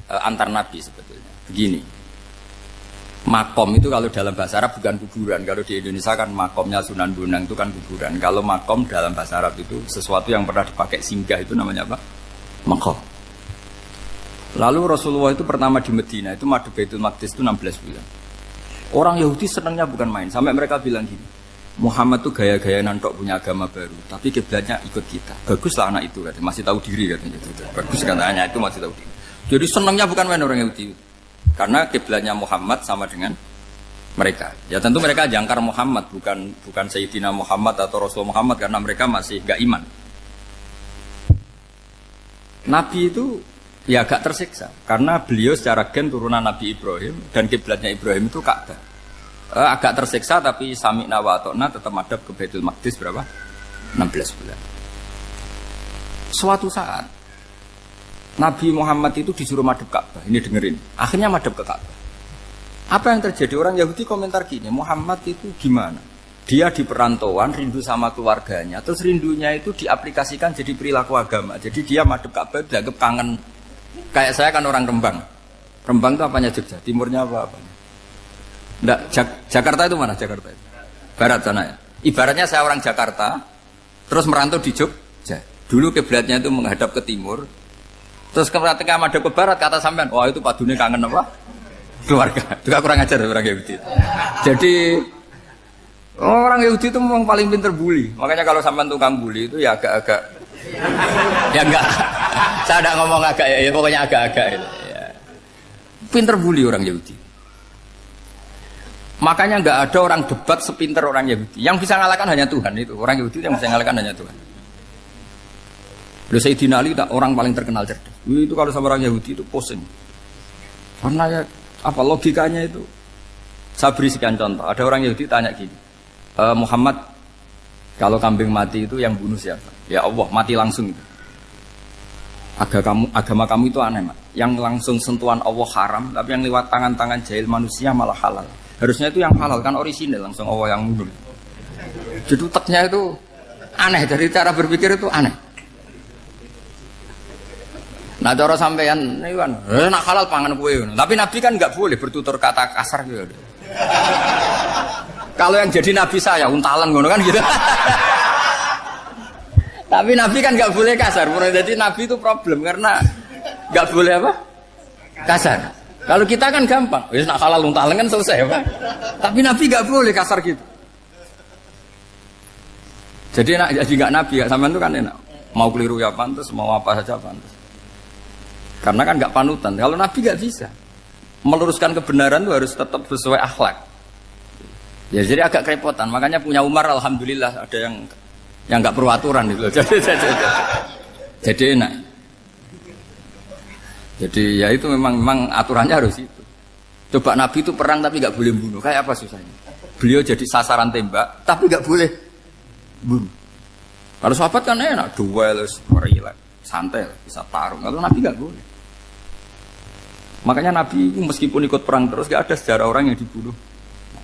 antar nabi sebetulnya. Begini. Makom itu kalau dalam bahasa Arab bukan kuburan. Kalau di Indonesia kan makomnya Sunan Bonang itu kan kuburan. Kalau makom dalam bahasa Arab itu sesuatu yang pernah dipakai singgah, itu namanya apa? Makom. Lalu Rasulullah itu pertama di Medina itu madhep Baitul Maqdis itu 16 bulan. Orang Yahudi senangnya bukan main. Sampai mereka bilang gini, Muhammad tuh gaya-gaya nantok punya agama baru, tapi kiblatnya ikut kita. Baguslah anak itu katanya, masih tahu diri katanya. Bagus katanya itu masih tahu diri. Jadi senangnya bukan main orang Yahudi. Karena kiblatnya Muhammad sama dengan mereka. Ya tentu mereka jangkar Muhammad, bukan Sayyidina Muhammad atau Rasul Muhammad, karena mereka masih gak iman. Nabi itu ya agak tersiksa karena beliau secara gen turunan Nabi Ibrahim dan kiblatnya Ibrahim itu Ka'bah. Agak tersiksa tapi sami'na wa ata'na tetap madhab ke Baitul Maqdis berapa? 16 bulan. Suatu saat Nabi Muhammad itu disuruh madhab Ka'bah. Ini dengerin. Akhirnya madhab ke Ka'bah. Apa yang terjadi? Orang Yahudi komentar gini, Muhammad itu gimana? Dia di perantauan, rindu sama keluarganya. Terus rindunya itu diaplikasikan jadi perilaku agama. Jadi dia madhab Ka'bah dianggap kangen. Kayak saya kan orang Rembang. Rembang itu apanya Jogja? Timurnya apa-apanya? Enggak, Jakarta itu mana Jakarta itu? Barat sana ya. Ibaratnya saya orang Jakarta, terus merantau di Jogja. Dulu kiblatnya itu menghadap ke timur. Terus ketika madhab ke barat, kata sampean, wah itu padunya kangen apa? Keluarga. Itu kurang ajar orang Yahudi. Jadi orang Yahudi itu memang paling pinter bully. Makanya kalau sampean tukang bully itu ya agak-agak, ya enggak. Saya tidak ngomong agak ya, pokoknya agak-agak. Ya. Pinter bully orang Yahudi. Makanya nggak ada orang debat sepinter orang Yahudi. Yang bisa ngalahkan hanya Tuhan itu. Orang Yahudi yang bisa ngalahkan hanya Tuhan. Sayyidina Ali orang paling terkenal cerdas. Itu kalau sama orang Yahudi itu pusing. Karena ya, apa logikanya itu? Saya beri sekian contoh. Ada orang Yahudi tanya gini, Muhammad, kalau kambing mati itu yang bunuh siapa? Ya Allah, mati langsung. Agama kamu itu aneh, Mak. Yang langsung sentuhan Allah haram, tapi yang lewat tangan-tangan jahil manusia malah halal. Harusnya itu yang halal kan orisinil, langsung Allah yang mundur. Jadi uteknya itu aneh, dari cara berpikir itu aneh. Nah cara sampean ini kan, nak halal pangan kue. Tapi Nabi kan nggak boleh bertutur kata kasar gitu. Kalau yang jadi Nabi saya untalan ngono kan gitu. Tapi Nabi kan nggak boleh kasar. Jadi Nabi itu problem karena nggak boleh apa? Kasar. Kalau kita kan gampang, wis nak halal untalan kan selesai, Pak. Tapi Nabi nggak boleh kasar gitu. Jadi nak jadi nggak Nabi, ya sampean itu kan enak. Mau keliru ya pantas, mau apa saja pantas. Karena kan nggak panutan. Kalau Nabi nggak bisa. Meluruskan kebenaran itu harus tetap sesuai akhlak. Ya jadi agak kerepotan. Makanya punya Umar alhamdulillah ada yang nggak perlu aturan gitu. Jadi enak. Jadi ya itu memang aturannya harus itu. Coba Nabi itu perang tapi nggak boleh bunuh. Kayak apa susahnya? Beliau jadi sasaran tembak tapi nggak boleh bunuh. Kalau sahabat kan enak, duel, relax, santai, bisa tarung. Kalau Nabi nggak boleh. Makanya Nabi meskipun ikut perang terus nggak ada sejarah orang yang dibunuh.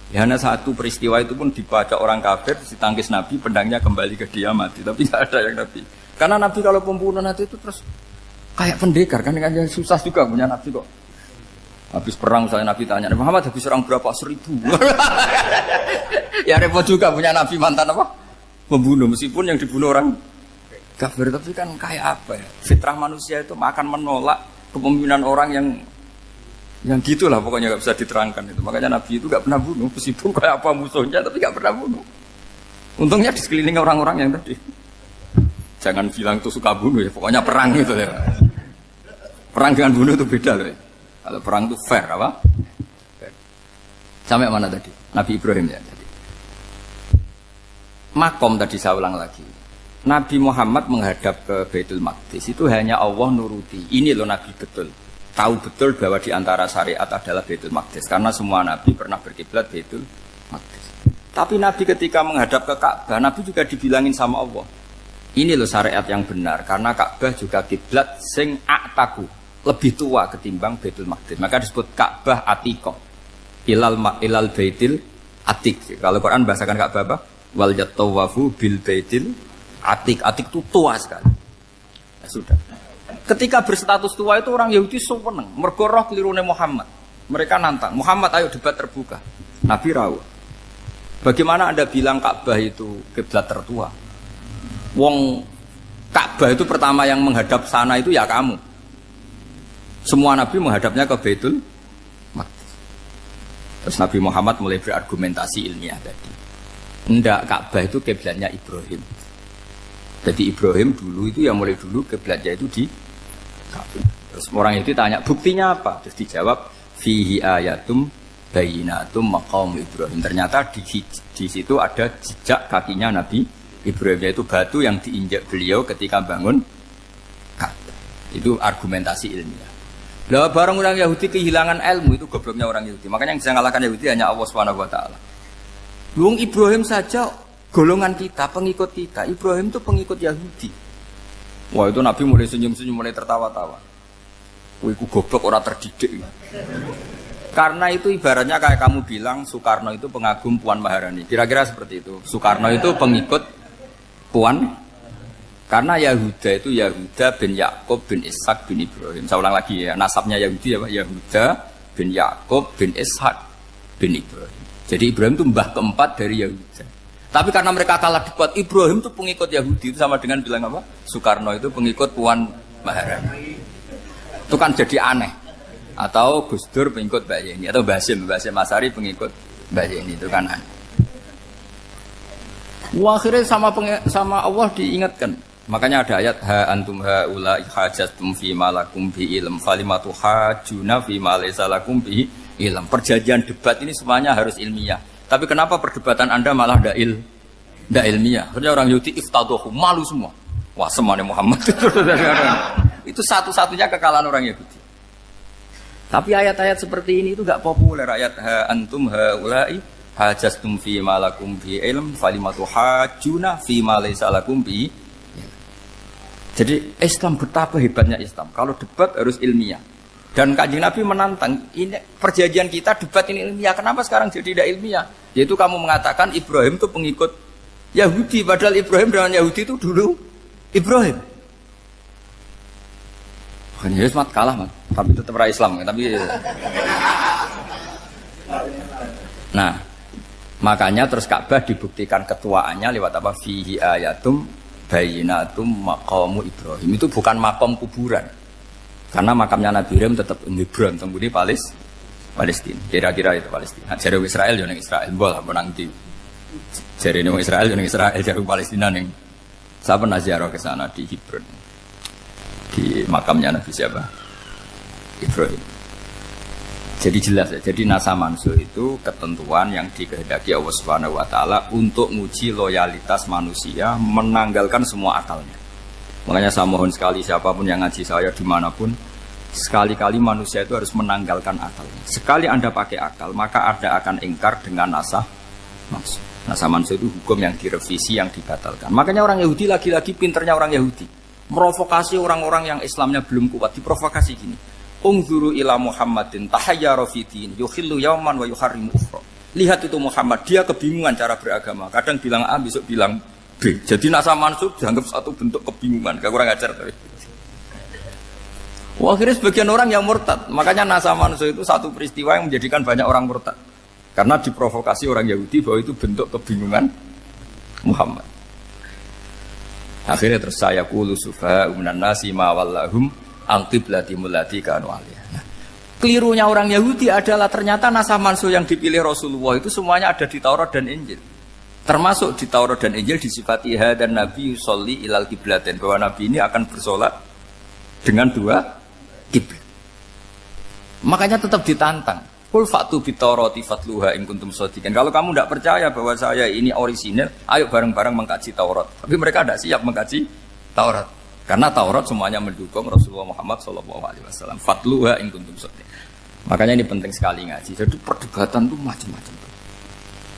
Ya hanya satu peristiwa itu pun dibaca orang kafir, ditangkis Nabi, pedangnya kembali ke dia mati. Tapi nggak ada yang Nabi. Karena Nabi kalau pembunuh nanti itu terus kayak pendekar kan susah juga punya Nabi kok. Habis perang misalnya Nabi tanya, Muhammad habis serang berapa? 1000. Ya repot juga punya Nabi mantan apa? Membunuh meskipun yang dibunuh orang kafir, tapi kan kayak apa ya? Fitrah manusia itu akan menolak kepemimpinan orang yang gitulah pokoknya nggak bisa diterangkan itu. Makanya Nabi itu nggak pernah bunuh meskipun kayak apa musuhnya tapi nggak pernah bunuh. Untungnya di sekeliling orang-orang yang tadi. Jangan bilang itu suka bunuh ya, pokoknya perang gitu ya. Perang dengan bunuh itu beda loh ya. Kalau perang itu fair apa? Fair. Sampai mana tadi? Nabi Ibrahim ya tadi. Makom tadi saya ulang lagi. Nabi Muhammad menghadap ke Baitul Maqdis itu hanya Allah nuruti. Ini loh Nabi betul. Tahu betul bahwa di antara syariat adalah Baitul Maqdis. Karena semua Nabi pernah berkiblat Baitul Maqdis. Tapi Nabi ketika menghadap ke Ka'bah, Nabi juga dibilangin sama Allah. Ini loh syariat yang benar karena Ka'bah juga kiblat sing a'taku, lebih tua ketimbang Baitul Maqdis. Maka disebut Ka'bah Atiqah. Ilal Baitil Atiq. Kalau Quran bahasakan Ka'bah apa? Wal yatawafu bil Baitil Atiq. Atiq itu tua sekali. Ya, sudah. Ketika berstatus tua itu orang Yahudi seneng, mergo roh kelirune Muhammad. Mereka nantang, Muhammad ayo debat terbuka. Nabi rawuh. Bagaimana Anda bilang Ka'bah itu kiblat tertua? Wong Ka'bah itu pertama yang menghadap sana itu ya kamu. Semua Nabi menghadapnya ke Baitul Maqdis. Terus Nabi Muhammad mulai berargumentasi ilmiah tadi. Enggak, Ka'bah itu kiblatnya Ibrahim. Jadi Ibrahim dulu itu yang mulai dulu kiblatnya itu di Ka'bah. Terus orang itu tanya, buktinya apa? Terus dijawab, fihi ayatum bayinatum maqam Ibrahim. Ternyata di situ ada jejak kakinya Nabi Ibrahim, yaitu batu yang diinjak beliau ketika bangun Ka'bah. Itu argumentasi ilmiah. Lah barang orang Yahudi kehilangan ilmu, itu gobloknya orang Yahudi. Makanya yang bisa mengalahkan Yahudi hanya Allah Subhanahu wa taala. Wong Ibrahim saja golongan kita, pengikut kita. Ibrahim itu pengikut Yahudi. Wah, itu Nabi mulai senyum-senyum, mulai tertawa-tawa. Wih, ku goblok orang terdidik. Karena itu ibaratnya kayak kamu bilang Soekarno itu pengagum Puan Maharani. Kira-kira seperti itu. Soekarno itu pengikut Puan. Karena Yahuda itu Yahuda bin Yakub bin Ishak bin Ibrahim. Saya ulang lagi ya, nasabnya Yahudi ya Pak. Yahuda bin Yakub bin Ishak bin Ibrahim. Jadi Ibrahim itu mbah keempat dari Yahuda. Tapi karena mereka kalah debat, Ibrahim itu pengikut Yahudi. Itu sama dengan bilang apa? Soekarno itu pengikut Puan Maharani. Itu kan jadi aneh. Atau Gus Dur pengikut Mbak Yeni. Atau Basim Asari pengikut Mbak Yeni. Itu kan aneh. Wah, akhirnya sama Allah diingatkan. Makanya ada ayat ha antum haula'i hajjatum fi ma lakum bi ilm falimatu hajuna fi ma laysa lakum bi ilm. Perjanjian debat ini semuanya harus ilmiah. Tapi kenapa perdebatan Anda malah ndak ilmiah? Karena orang Yahudi iftadohu, malu semua. Wah, semuanya Muhammad itu satu-satunya kekalahan orang Yahudi. Tapi ayat-ayat seperti ini itu enggak populer. Ayat ha antum haula'i hajjatum fi ma lakum bi ilm falimatu hajuna fi ma laysa lakum bi. Jadi Islam, betapa hebatnya Islam. Kalau debat harus ilmiah. Dan Kanjeng Nabi menantang, ini perjanjian kita debat ini ilmiah. Kenapa sekarang jadi tidak ilmiah? Yaitu kamu mengatakan Ibrahim itu pengikut Yahudi. Padahal Ibrahim dengan Yahudi itu dulu Ibrahim. Hanya Yesus kalah, mat. Tapi tetap ra Islam. Tapi nah, makanya terus Ka'bah dibuktikan ketuaannya lewat apa? Fihi ayatum bayinatum maqamu Ibrahim. Itu bukan makam kuburan. Karena makamnya Nabi Ibrahim tetap Hebron, temudi Palestina. Kira-kira itu Palestina. Jare Israel yo ning Israel, mbah menang di. Jare ning Israel yo ning Israel, jare Palestina ning. Saya pernah ziarah ke sana di Hebron. Di makamnya Nabi siapa? Ibrahim. Jadi jelas ya. Jadi nasa mansur itu ketentuan yang dikehendaki Allah Subhanahu wa taala untuk menguji loyalitas manusia, menanggalkan semua akalnya. Makanya saya mohon sekali siapapun yang ngaji saya dimanapun, sekali-kali manusia itu harus menanggalkan akalnya. Sekali Anda pakai akal, maka Anda akan ingkar dengan nasa mansur. Nasa mansur itu hukum yang direvisi, yang dibatalkan. Makanya orang Yahudi lagi-lagi pinternya orang Yahudi. Merovokasi orang-orang yang Islamnya belum kuat, diprovokasi gini. Ungzuru ila Muhammadin tahayyara fi din yukhillu yawman wa yuharrimu ukhra. Lihat itu Muhammad, dia kebingungan cara beragama. Kadang bilang A, besok bilang B. Jadi nasa mansur dianggap satu bentuk kebingungan. Gak kurang ajar tapi. Wah, akhirnya sebagian orang yang murtad. Makanya nasa mansur itu satu peristiwa yang menjadikan banyak orang murtad. Karena diprovokasi orang Yahudi bahwa itu bentuk kebingungan Muhammad. Akhirnya terus saya qulu sufaha minan nasi ma wallahum al-qiblati mulati kanu alaiha. Nah, kelirunya orang Yahudi adalah ternyata nasah mansur yang dipilih Rasulullah itu semuanya ada di Taurat dan Injil. Termasuk di Taurat dan Injil disifati dan Nabi yusolli ilal qiblatain, bahwa Nabi ini akan bersolat dengan dua kiblat. Makanya tetap ditantang. Qul fa'tu bit-taurati fatluha in kuntum shadiqin. Kalau kamu tidak percaya bahwa saya ini orisinil, ayo bareng-bareng mengkaji Taurat. Tapi mereka tidak siap mengkaji Taurat. Karena Taurat semuanya mendukung Rasulullah Muhammad SAW. Fatluha in kuntum shadiqin. Makanya ini penting sekali ngaji. Jadi perdebatan itu macam-macam.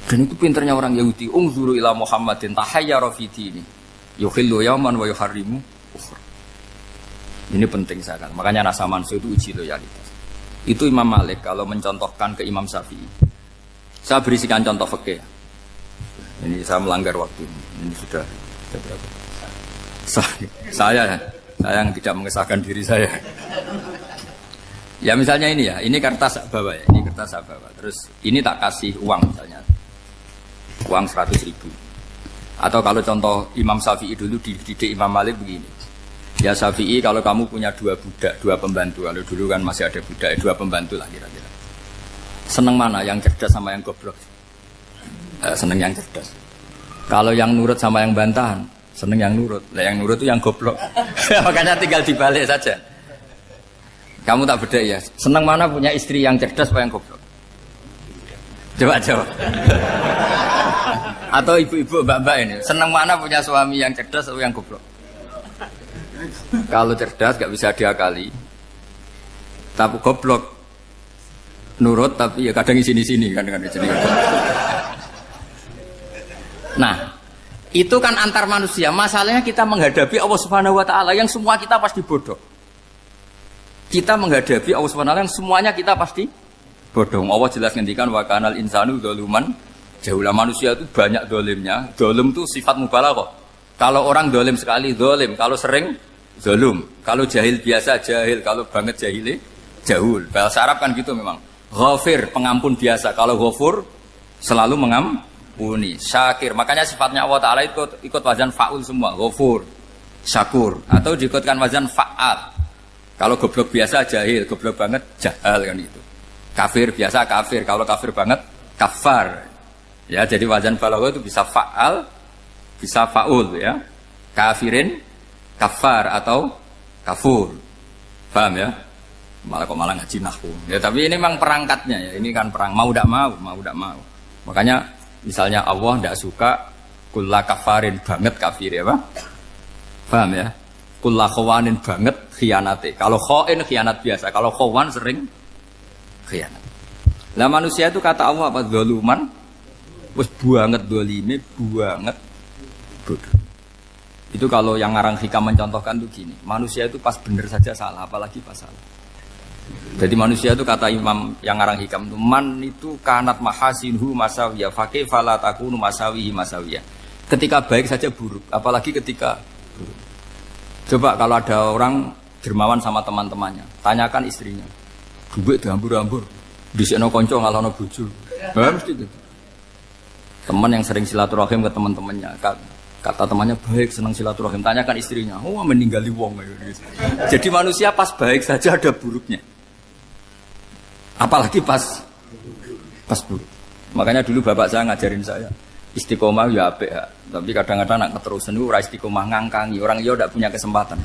Dan itu pinternya orang Yahudi. Ungzuru ila Muhammadin tahayyara fi dini yukhillu yawman wa yuharrimu ukhra. Ini penting sekali. Makanya nasa mansur itu uji loyalitas. Itu Imam Malik kalau mencontohkan ke Imam Syafi'i. Saya berisikan contoh fikih. Ini saya melanggar waktu. Ini sudah berapa? Saya yang tidak mengesahkan diri saya. Ya misalnya ini ya, ini kertas saya bawa ya, ini kertas saya bawa. Terus ini tak kasih uang misalnya, uang 100.000. Atau kalau contoh Imam Syafi'i dulu dididik Imam Malik begini. Ya Syafi'i, kalau kamu punya 2 budak, 2 pembantu, kalau dulu kan masih ada budak, 2 pembantu lah kira-kira. Seneng mana, yang cerdas sama yang goblok? Seneng yang cerdas. Kalau yang nurut sama yang bantahan, seneng yang nurut. Lah yang nurut itu yang goblok. Makanya tinggal dibalik saja. Kamu tak beda ya. Seneng mana punya istri yang cerdas apa yang goblok? Coba jawab. Atau ibu-ibu mbak-mbak ini, seneng mana punya suami yang cerdas atau yang goblok? Kalau cerdas gak bisa diakali. Tapi goblok nurut tapi ya kadang sini-sini kan di sini. Nah, itu kan antar manusia. Masalahnya kita menghadapi Allah Subhanahu wa taala yang semua kita pasti bodoh. Kita menghadapi Allah Subhanahu wa taala yang semuanya kita pasti bodoh. Allah jelas ngendikan wa kanal insanu dzaluman jahula, manusia itu banyak dolimnya. Dolim itu sifat mubalaghah. Kalau orang dolim sekali dolim, kalau sering zalum, kalau jahil biasa jahil, kalau banget jahili jahul. Bahasa Arab kan gitu memang. Ghafir, pengampun biasa. Kalau ghafur selalu mengampuni. Syakir, makanya sifatnya Allah Ta'ala ikut wazan fa'ul semua. Ghafur, syakur. Atau diikutkan wazan fa'al. Kalau goblok biasa jahil, goblok banget jahal kan itu. Kafir biasa kafir, kalau kafir banget kafar. Ya, jadi wazan balaghah itu bisa fa'al, bisa fa'ul ya. Kafirin, kafar atau kafur. Paham ya? Malah ngaji nahwu. Ya tapi ini memang perangkatnya ya. Ini kan perang mau tidak mau. Makanya misalnya Allah tidak suka kulla kafarin banget kafir ya, Pak. Paham ya? Kulla khawanin banget khianate. Kalau khain khianat biasa, kalau khawan sering khianat. Lah manusia itu kata Allah apa? Zaluman wis banget dolime, banget bodoh. Itu kalau yang ngarang hikam mencontohkan tuh gini, manusia itu pas bener saja salah, apalagi pas salah. Jadi manusia itu kata Imam yang ngarang hikam itu, man itu kanat mahasinhu masawiyah, fakih fala takunu masawihi masawiyah. Ketika baik saja buruk, apalagi ketika buruk. Coba kalau ada orang dermawan sama teman-temannya, tanyakan istrinya, duit dihambur-hambur, disekno konco ngalono bojo. Mesti gitu. Teman yang sering silaturahim ke teman-temannya, kata temannya baik, senang silaturahim, tanyakan istrinya, oh meninggali wong. Jadi manusia pas baik saja ada buruknya, apalagi pas buruk. Makanya dulu bapak saya ngajarin saya istiqomah ya apik ya, tapi kadang-kadang nak keterusan itu ora istiqomah ngangkangi orang dia tidak punya kesempatan.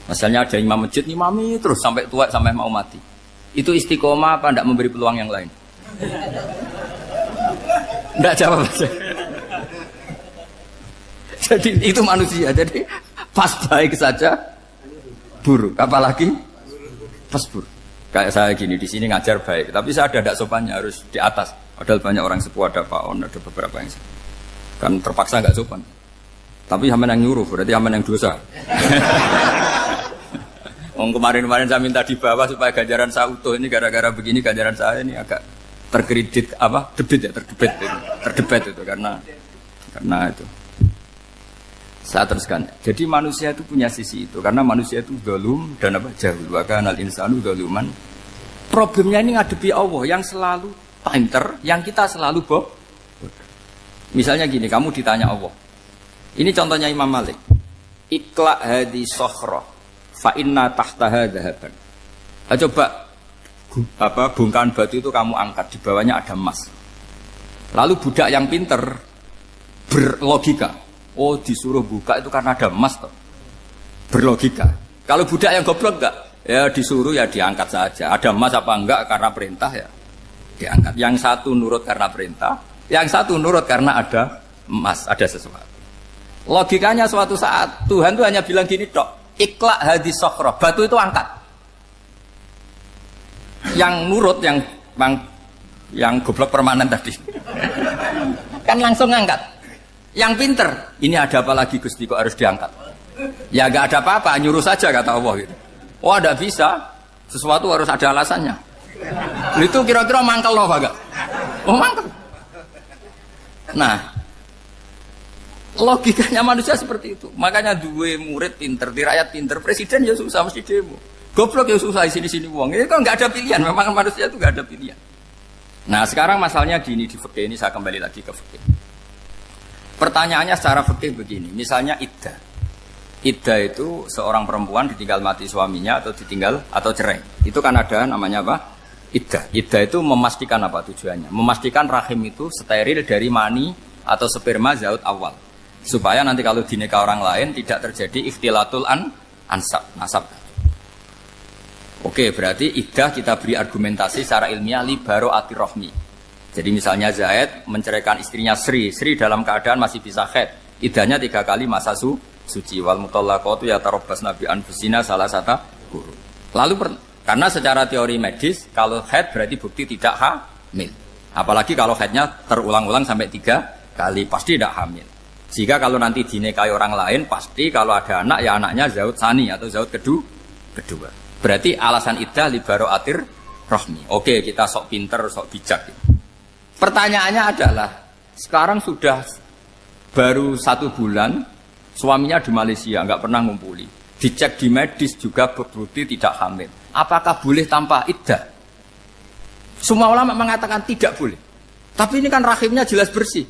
Misalnya ada imam masjid ngimami terus sampai tua sampai mau mati, itu istiqomah apa tidak memberi peluang yang lain? Tidak jawab saja. Jadi itu manusia. Jadi pas baik saja buruk, apalagi pas buruk. Kayak saya gini di sini ngajar baik, tapi saya ada tidak sopannya harus di atas. Padahal banyak orang sepuh, ada Pak On, ada beberapa yang kan terpaksa nggak sopan. Tapi sama yang nyuruh, berarti sama yang dosa. Kemarin-kemarin saya minta di bawah supaya ganjaran saya utuh. Ini gara-gara begini ganjaran saya ini agak terkredit terdebat itu karena itu. Saya teruskan. Jadi manusia itu punya sisi itu karena manusia itu dzalum dan apa jahul. Wa kanal insanu dzaluman. Problemnya ini ngadepi Allah yang selalu pinter, yang kita selalu bodoh. Misalnya gini, kamu ditanya Allah. Ini contohnya Imam Malik. Ikla hadi sokhroh fa inna tahtaha dhahaban. Coba bongkahan batu itu kamu angkat, di bawahnya ada emas. Lalu budak yang pinter berlogika, oh disuruh buka itu karena ada emas toh. Berlogika. Kalau budak yang goblok enggak, ya disuruh ya diangkat saja. Ada emas apa enggak karena perintah ya diangkat. Yang satu nurut karena perintah, yang satu nurut karena ada emas, ada sesuatu. Logikanya suatu saat Tuhan tuh hanya bilang gini tok, ikla hadis sokhroh, batu itu angkat. Yang nurut yang goblok permanen tadi kan langsung ngangkat. Yang pinter, ini ada apa lagi Gusti kok harus diangkat? Ya gak ada apa-apa, nyuruh saja kata Allah gitu. Oh ada bisa, sesuatu harus ada alasannya. Itu kira-kira mangkel loh agak. Oh mangkel. Nah, logikanya manusia seperti itu. Makanya dua murid pinter, di rakyat pinter, presiden ya susah mesti demo. Goblok ya susah sini uang. Ini kan nggak ada pilihan. Memang manusia itu nggak ada pilihan. Nah sekarang masalahnya gini di fikih ini, saya kembali lagi ke fikih. Pertanyaannya secara fikih begini. Misalnya iddah. Iddah itu seorang perempuan ditinggal mati suaminya atau ditinggal atau cerai. Itu kan ada namanya apa? Iddah. Iddah itu memastikan apa tujuannya? Memastikan rahim itu steril dari mani atau sperma zaut awal. Supaya nanti kalau dinikah orang lain tidak terjadi ikhtilatul nasab. Oke, berarti iddah kita beri argumentasi secara ilmiah li baro'atir rohmi. Jadi misalnya Zaid menceraikan istrinya Sri dalam keadaan masih bisa haid. Iddahnya 3 kali masa suci. Wal mutallaqatu yatarabbasna bi anfusina salasata quru. Lalu karena secara teori medis kalau haid berarti bukti tidak hamil. Apalagi kalau haidnya terulang-ulang sampai 3 kali pasti tidak hamil. Jika kalau nanti dinikahi orang lain pasti kalau ada anak ya anaknya zaud sani atau zaud kedua. Berarti alasan iddah li baro'atir rohmi. Oke, kita sok pinter, sok bijak. Pertanyaannya adalah, sekarang sudah baru 1 bulan, suaminya di Malaysia, nggak pernah ngumpuli. Dicek di medis juga berbukti tidak hamil. Apakah boleh tanpa iddah? Semua ulama mengatakan tidak boleh. Tapi ini kan rahimnya jelas bersih.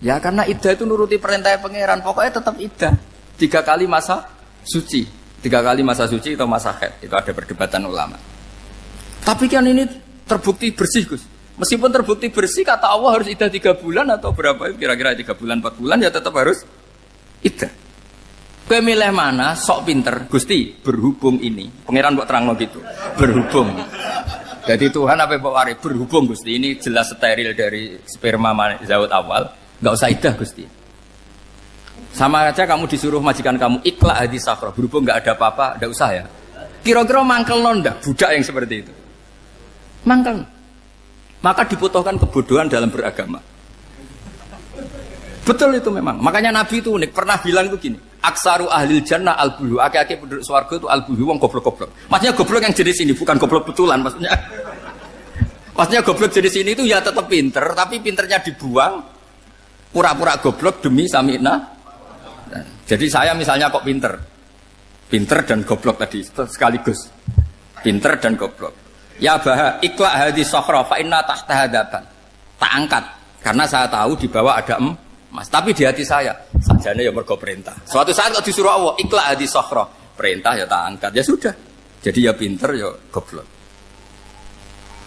Ya karena iddah itu nuruti perintah pangeran, pokoknya tetap iddah. 3 kali masa suci. 3 kali masa suci atau masa haid. Itu ada perdebatan ulama. Tapi kan ini terbukti bersih, Gus. Meskipun terbukti bersih, kata Allah harus iddah 3 bulan atau berapa? Kira-kira 3 bulan, 4 bulan ya tetap harus iddah. Kowe milih mana? Sok pinter. Gusti, berhubung ini. Pangeran mbok terangno gitu. Berhubung. Jadi Tuhan apa mbok wari? Berhubung Gusti. Ini jelas steril dari sperma zaut awal. Enggak usah iddah Gusti. Sama aja kamu disuruh majikan kamu ikhla hadis safra, berhubung nggak ada apa-apa, nggak usah ya. Kira-kira mangkel nonda budak yang seperti itu. Mangkel. Maka dibutuhkan kebodohan dalam beragama. Betul itu memang. Makanya Nabi itu unik, pernah bilang itu gini, aksaru ahlil jannah al-bulu, aki-aki penduduk swarga itu al-bulu, wong goblok-goblok. Maksudnya goblok yang jenis ini, bukan goblok betulan maksudnya. Maksudnya goblok jenis ini itu ya tetap pinter, tapi pinternya dibuang, pura-pura goblok demi sami'na. Jadi saya misalnya kok pinter dan goblok tadi sekaligus, pinter dan goblok. Ya bah, ikhla hadis sokhra fa inna tahta hadapan. Tak angkat karena saya tahu di bawah ada emas. Tapi di hati saya sajane ya mergo perintah. Suatu saat kok disuruh Allah ikhla hadis sokhra, perintah ya tak angkat. Ya sudah. Jadi ya pinter ya goblok.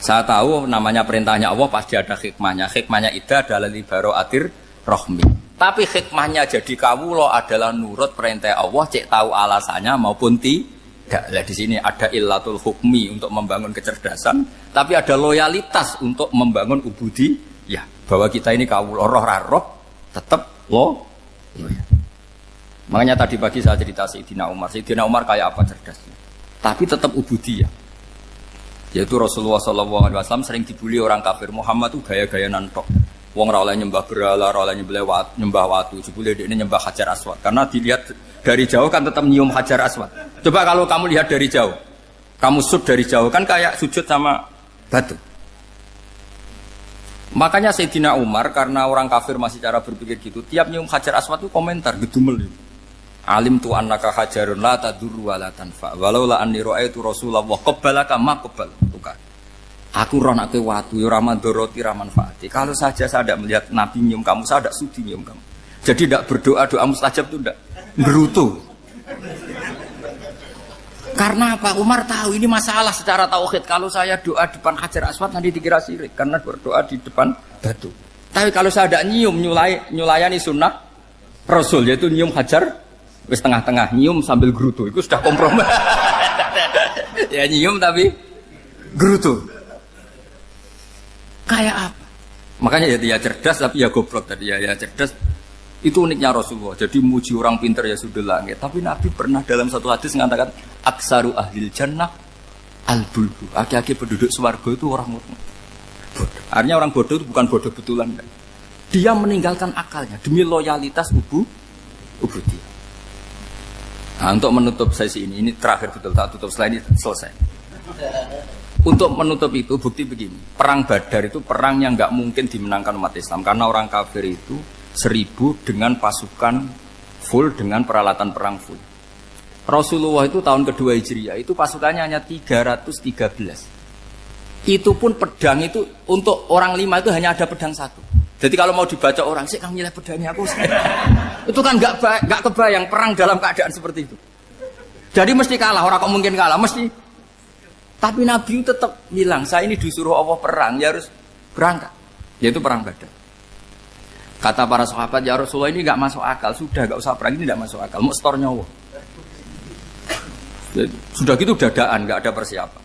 Saya tahu namanya perintahnya Allah pasti ada hikmahnya. Hikmahnya iddah adalah li baro'atir rohmi. Tapi hikmahnya jadi kawula adalah nurut perintah Allah, cek tahu alasannya maupun tidak. Lah di sini ada illatul hukmi untuk membangun kecerdasan, tapi ada loyalitas untuk membangun ubudi. Ya, bahwa kita ini kawula roh tetap loyal. Makanya tadi pagi saya cerita Sayyidina Umar. Sayyidina Umar kayak apa cerdasnya? Tapi tetap ubudi ya. Yaitu Rasulullah SAW sering dibully orang kafir. Muhammad itu gaya-gaya nantok. Wong ora oleh nyembah berhala, ora oleh nyembah watu, jebule ini nyembah Hajar Aswad. Karena dilihat dari jauh kan tetap nyium Hajar Aswad. Coba kalau kamu lihat dari jauh, kamu sujud dari jauh kan kayak sujud sama batu. Makanya Sayyidina Umar karena orang kafir masih cara berpikir gitu, tiap nyium Hajar Aswad itu komentar gedumel. Alim tu annaka hajarun la tadurru wa la tanfa. Walau la anni ra'aitu Rasulullah qabbalaka ma qabbal. Aku roh nak ke watu, ya ramandoroti ramanfaati. Kalau saja saya tidak melihat Nabi nyium kamu, saya tidak sudi nyium kamu. Jadi tidak berdoa, doa mustajab itu tidak berutuh. Karena apa? Umar tahu ini masalah secara tauhid. Kalau saya doa di depan Hajar Aswad nanti dikira syirik. Karena berdoa di depan batu. Tapi kalau saya tidak nyium, nyulayani sunnah Rasul, yaitu nyium Hajar, wis tengah-tengah, nyium sambil gerutu. Itu sudah kompromi. Ya nyium tapi gerutu. Kayak apa? Makanya ya dia cerdas tapi ya goblok tadi ya cerdas. Itu uniknya Rasulullah. Jadi muji orang pintar ya sudah langit. Tapi Nabi pernah dalam satu hadis mengatakan aksaru ahlil jannah al-bulbu. Aki-aki penduduk swarga itu orang bodoh. Artinya orang bodoh itu bukan bodoh betulan. Dia meninggalkan akalnya demi loyalitas ubudiyah. Nah, untuk menutup sesi ini terakhir betul tak tutup setelah ini selesai. Untuk menutup itu bukti begini, perang Badar itu perang yang nggak mungkin dimenangkan umat Islam karena orang kafir itu 1000 dengan pasukan full dengan peralatan perang full. Rasulullah itu tahun kedua Hijriah itu pasukannya hanya 313. Itu pun pedang itu untuk orang 5 itu hanya ada pedang 1. Jadi kalau mau dibaca orang sih, kamu nilai pedangnya aku. Itu kan nggak kebayang perang dalam keadaan seperti itu. Jadi mesti kalah, orang kok mungkin kalah mesti. Tapi Nabi tetap bilang, saya ini disuruh Allah perang, ya harus berangkat. Yaitu perang Badar. Kata para sahabat, ya Rasulullah ini nggak masuk akal, sudah nggak usah perang, ini nggak masuk akal, mau setor nyawa. Sudah gitu dadaan, nggak ada persiapan.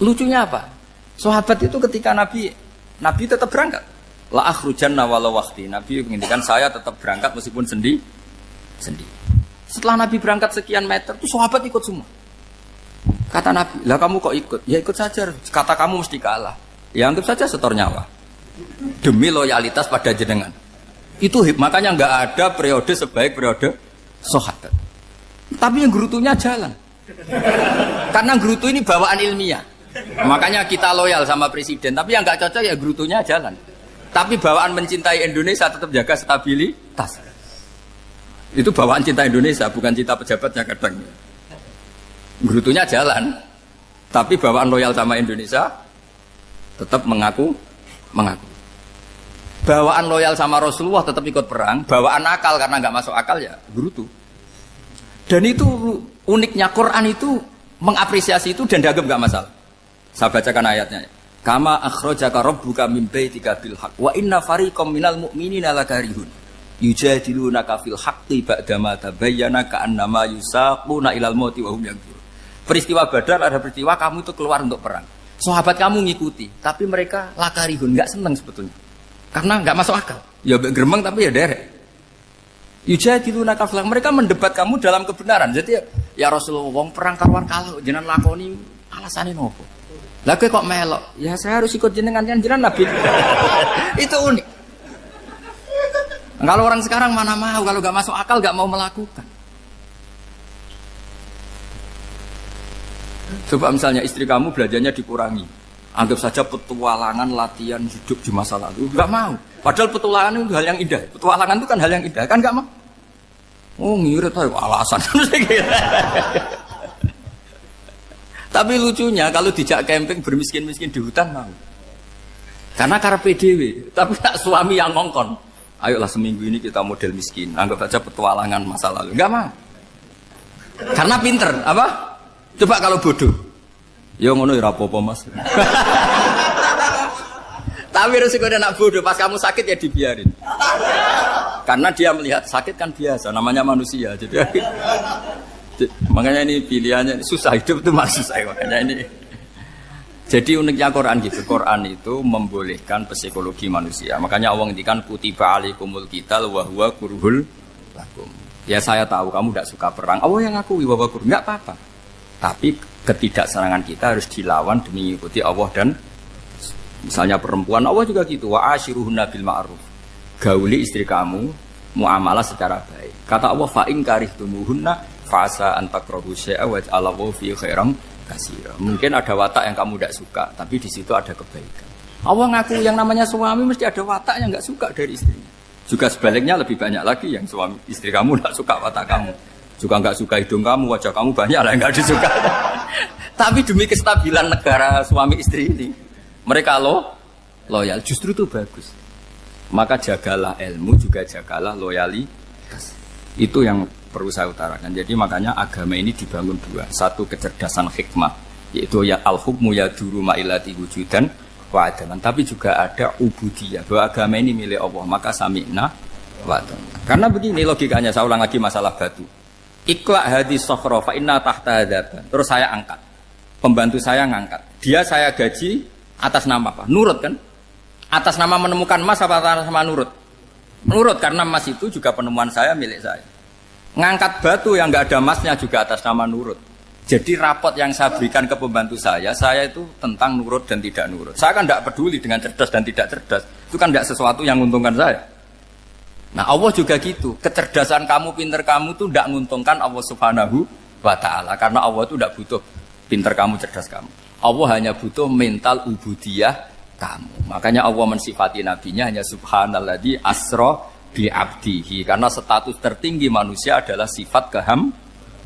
Lucunya apa? Sahabat itu ketika Nabi tetap berangkat. La akhrujanna walau waqti. Nabi menginginkan saya tetap berangkat meskipun sendi. Setelah Nabi berangkat sekian meter, tuh sahabat ikut semua. Kata Nabi, lah kamu kok ikut? Ya ikut saja. Kata kamu mesti kalah. Ya anggap saja setor nyawa. Demi loyalitas pada jenengan. Itu makanya nggak ada periode sebaik periode sahabat. Tapi yang gerutunya jalan. Karena gerutu ini bawaan ilmiah. Makanya kita loyal sama presiden. Tapi yang nggak cocok ya gerutunya jalan. Tapi bawaan mencintai Indonesia tetap jaga stabilitas. Itu bawaan cinta Indonesia, bukan cinta pejabatnya kadang. Gerutunya jalan, tapi bawaan loyal sama Indonesia tetap mengaku. Bawaan loyal sama Rasulullah tetap ikut perang, bawaan akal karena nggak masuk akal ya gerutu. Dan itu uniknya Quran itu mengapresiasi itu dan dianggap nggak masalah. Saya bacakan ayatnya. Kama akhrajaka rabbuka min baitika bil haqq wa inna fariqam minal mu'minina lakarihun yujadilunaka fil haqqi ba'dama tabayyana ka'annama yusaquna ilal mauti wa hum yanzurun. Peristiwa Badar ada peristiwa kamu itu keluar untuk perang. Sahabat kamu ngikuti, tapi mereka lakarihun, enggak senang sebetulnya. Karena enggak masuk akal. Ya gremeng tapi ya derek. Yujadilunaka fil haqq, mereka mendebat kamu dalam kebenaran. Jadi ya Rasulullah wong perang karuan kalau jenengan lakoni alasane nopo? Lah kok melok? Ya saya harus ikut jenengan Nabi. Itu unik. Kalau orang sekarang mana mau, kalau gak masuk akal gak mau melakukan. Coba misalnya istri kamu belajarnya dikurangi. Anggap saja petualangan latihan hidup di masa lalu. Gak mau. Padahal petualangan itu hal yang indah. Petualangan itu kan hal yang indah. Kan gak mau. Oh ngirit aja alasan. Tapi lucunya kalau dijak camping bermiskin-miskin di hutan mau. Karena karpe dewe, tapi tak suami yang ngongkon. Ayolah seminggu ini kita model miskin, anggap saja petualangan masa lalu. Enggak mau. Karena pinter, apa? Coba kalau bodoh. Ya ngono ya apa-apa Mas. Tapi resiko anak bodoh pas kamu sakit ya dibiarin. Karena dia melihat sakit kan biasa, namanya manusia. Makanya ini pilihannya susah, hidup itu masih susah makanya ini. Jadi uniknya Quran gitu. Quran itu membolehkan psikologi manusia. Makanya Allah ngendikan kutiba alaikumul qital wa huwa kurhul lakum. Ya saya tahu kamu tidak suka perang. Allah yang ngakui bahwa kurhul enggak apa-apa. Tapi ketidaksenangan kita harus dilawan demi mengikuti Allah dan misalnya perempuan Allah juga gitu. Wa ashiruhunna bil ma'ruf. Gauli istri kamu muamalah secara baik. Kata Allah fa in karihtumuhunna fasa antakrahu syai'a wa ja'alallahu fi khairan katsira. Mungkin ada watak yang kamu tidak suka, tapi di situ ada kebaikan. Allah ngaku yang namanya suami mesti ada watak yang enggak suka dari istrinya. Juga sebaliknya lebih banyak lagi yang suami istri kamu tidak suka watak kamu. Juga enggak suka hidung kamu, wajah kamu banyak lah yang enggak disuka. Tapi demi kestabilan negara suami istri ini, mereka loyal, justru itu bagus. Maka jagalah ilmu, juga jagalah loyalitas. Itu yang perlu saya utarakan. Jadi makanya agama ini dibangun dua. Satu kecerdasan hikmah, yaitu ya al-hukmu ya duru ma'ilati wujudan wa adalan. Tapi juga ada ubudiyah, bahwa agama ini milik Allah. Maka sami'na wa ata'na. Karena begini logikanya, saya ulang lagi masalah batu. Ikla hadis sokhro fa inna tahta hadaban. Terus saya angkat. Pembantu saya ngangkat. Dia saya gaji atas nama apa? Nurut kan? Atas nama menemukan emas apa atas nama nurut? Nurut, karena emas itu juga penemuan saya, milik saya. Ngangkat batu yang nggak ada emasnya juga atas nama nurut. Jadi rapot yang saya berikan ke pembantu saya itu tentang nurut dan tidak nurut. Saya kan tidak peduli dengan cerdas dan tidak cerdas. Itu kan tidak sesuatu yang menguntungkan saya. Nah Allah juga gitu. Kecerdasan kamu, pinter kamu itu tidak menguntungkan Allah Subhanahu wa Ta'ala. Karena Allah itu tidak butuh pinter kamu, cerdas kamu. Allah hanya butuh mental ubudiyah kamu. Makanya Allah mensifati nabinya hanya subhanalladzi asra bi abdihi, karena status tertinggi manusia adalah sifat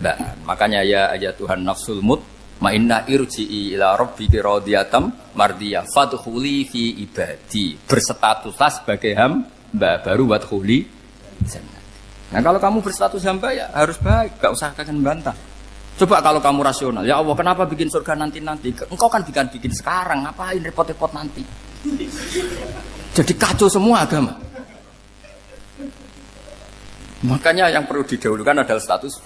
Nah, makanya ya Tuhan nafsul mutmainnah irji'i ila rabbiki radhiyatam mardiyah fadkhuli fi ibadi. Berstatuslah sebagai hamba baru wadkhuli jannah. Nah, kalau kamu berstatus hamba ya harus baik, enggak usah kakek bantah. Coba kalau kamu rasional, ya Allah kenapa bikin surga nanti-nanti? Engkau kan bikin sekarang, ngapain repot-repot nanti? Jadi kacau semua agama. Makanya yang perlu didahulukan adalah status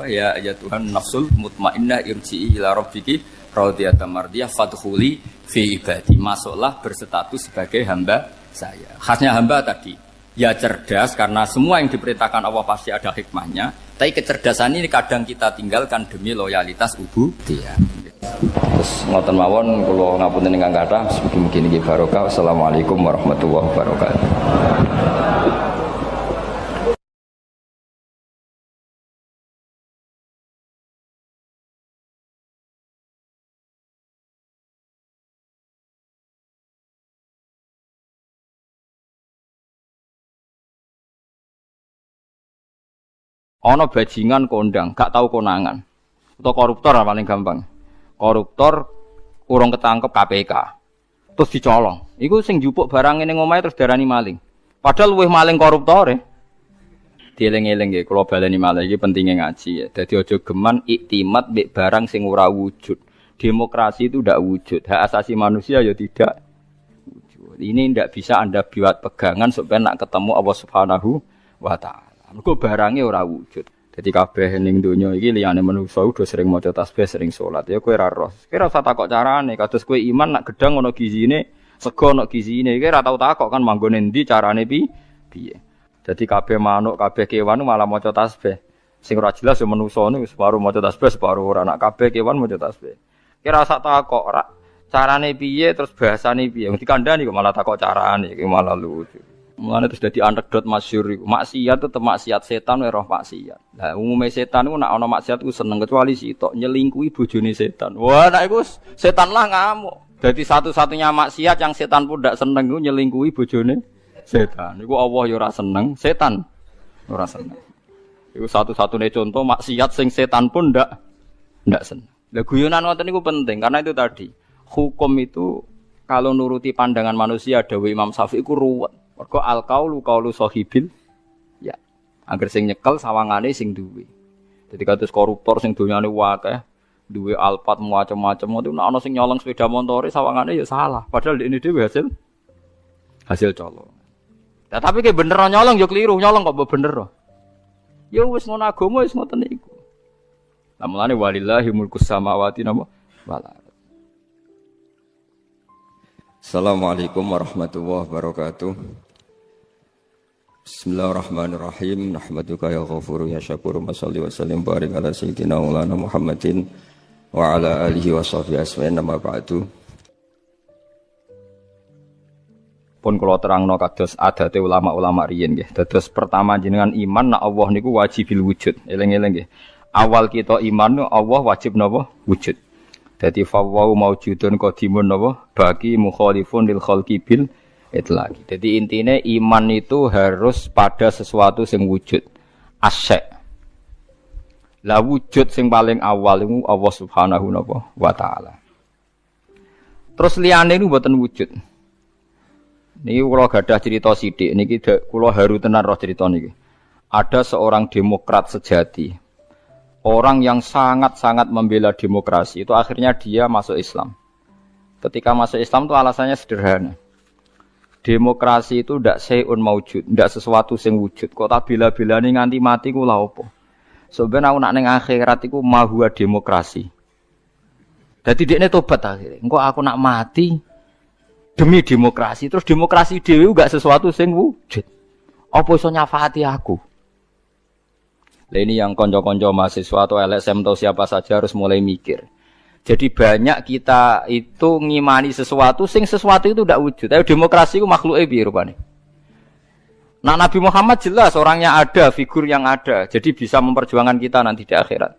ya Tuhan nafsul mutmainnah irji'i ila rabbiki radhiyatam mardiyah fadkhuli fi ibadi. Masuklah berstatus sebagai hamba saya. Khasnya hamba tadi ya cerdas karena semua yang diperintahkan Allah pasti ada hikmahnya. Tapi kecerdasan ini kadang kita tinggalkan demi loyalitas ubudiyah. Terus ngoten mawon kula ngapunten ingkang kathah mugi-mugi niki barokah. Wassalamualaikum warahmatullahi wabarakatuh. Ono bajingan kondang, gak tahu konangan. Atau koruptor paling gampang. Koruptor urung ketangkep KPK. Terus dicolong. Iku sing njupuk barang ning omahe terus darani maling. Padahal luwih maling koruptore. Dieling-eling nggih kula baleni malih iki pentinge ngaji ya. Dadi aja geman iktimat mbek barang sing ora wujud. Demokrasi itu tidak wujud. Hak asasi manusia ya tidak wujud. Ini tidak bisa Anda buat pegangan supaya nak ketemu Allah Subhanahu wa taala. Mergo barange ora wujud. Dadi kabeh ning donya iki liyane manusa udah sering maca tasbih, sering salat. Ya kowe ora roh. Kowe ora usah takok carane. Kados kowe iman nak gedang ana gizine, sego ana gizine. Kowe ora tau takok kan manggone endi carane piye. Dadi kabeh manuk, kabeh kewan malah maca tasbih. Sing ora jelas ya manusa niku separuh maca tasbih, separuh ora. Nak kabeh kewan maca tasbih. Kowe ora usah takok ora carane piye terus bahasane piye. Wong dikandani kok malah takok carane, iki malah lucu. Mulane terus dadi anekdot masyhur iku. Maksiat tetep maksiat, setan roh maksiat. Lah umume setan iku nek ana maksiat iku seneng kecuali sitok nyelingkuhi bojone setan. Wah, nek iku setan lah ngamuk. Dadi satu-satunya maksiat yang setan pun ndak seneng iku nyelingkuhi bojone setan. Iku Allah ya ora seneng, setan ora seneng. Iku satu-satunya contoh maksiat sing setan pun ndak seneng. Lah guyonan ngoten niku penting karena itu tadi. Hukum itu kalau nuruti pandangan manusia dawuh Imam Syafi'i iku ruwet. Mergo al-qaulu qaulu sahibil ya. Angger sing nyekel sawangane sing duwe. Dadi kados koruptor sing donyane akeh, duwe alpat macam-macam itu nek ana sing nyolong sepeda montore sawangane ya salah. Padahal ini dhewe hasil colong. Nah, tapi ke bener nyolong ya keliru, nyolong kok bener. Ya wis ngono agama wis ngoten niku. Lah mulane walillahi mulkus samawati wal ardh. Assalamualaikum warahmatullahi wabarakatuh. Bismillahirrahmanirrahim. Nahmaduka ya ghafuru ya syakuru. Mashalli wa sallim barik ala sayyidina maulana Muhammadin wa ala alihi wa sahbihi asma'in nama ba'du. Pun kula terangno kados adate ulama-ulama riyin nggih. Dados pertama jenengan iman nek Allah niku wajibil wujud. Eling-eling nggih. Awal kita iman Allah wajib napa? Wujud. Dadi fawwau maujudun qadimun napa? Bagi mukhalifun lil khalqi bil itlaqi. Dadi intine iman itu harus pada sesuatu sing wujud. Asy'. Lah wujud sing paling awal iku Allah Subhanahu wa taala. Terus liyane niku mboten wujud. Niki kula gadah cerita sithik niki kula haru tenan roh cerita niki. Ada seorang demokrat sejati. Orang yang sangat-sangat membela demokrasi itu akhirnya dia masuk Islam. Ketika masuk Islam itu alasannya sederhana. Demokrasi itu ndak sayun maujud, ndak sesuatu sing wujud. Kok tak bela-belani nganti mati ku lha opo? Sebenarnya aku nak ning akhirat iku mahwa demokrasi. Dadi dekne tobat akhire. Engko aku nak mati demi demokrasi. Terus demokrasi dhewe enggak sesuatu sing wujud. Apa iso nyafaati aku? Nah, ini yang konco-konco mahasiswa atau LSM atau siapa saja harus mulai mikir. Jadi banyak kita itu ngimani sesuatu, sesuatu itu tidak wujud. Tapi demokrasi itu makhluknya piye rupane. Nah, Nabi Muhammad jelas orangnya ada, figur yang ada. Jadi bisa memperjuangkan kita nanti di akhirat.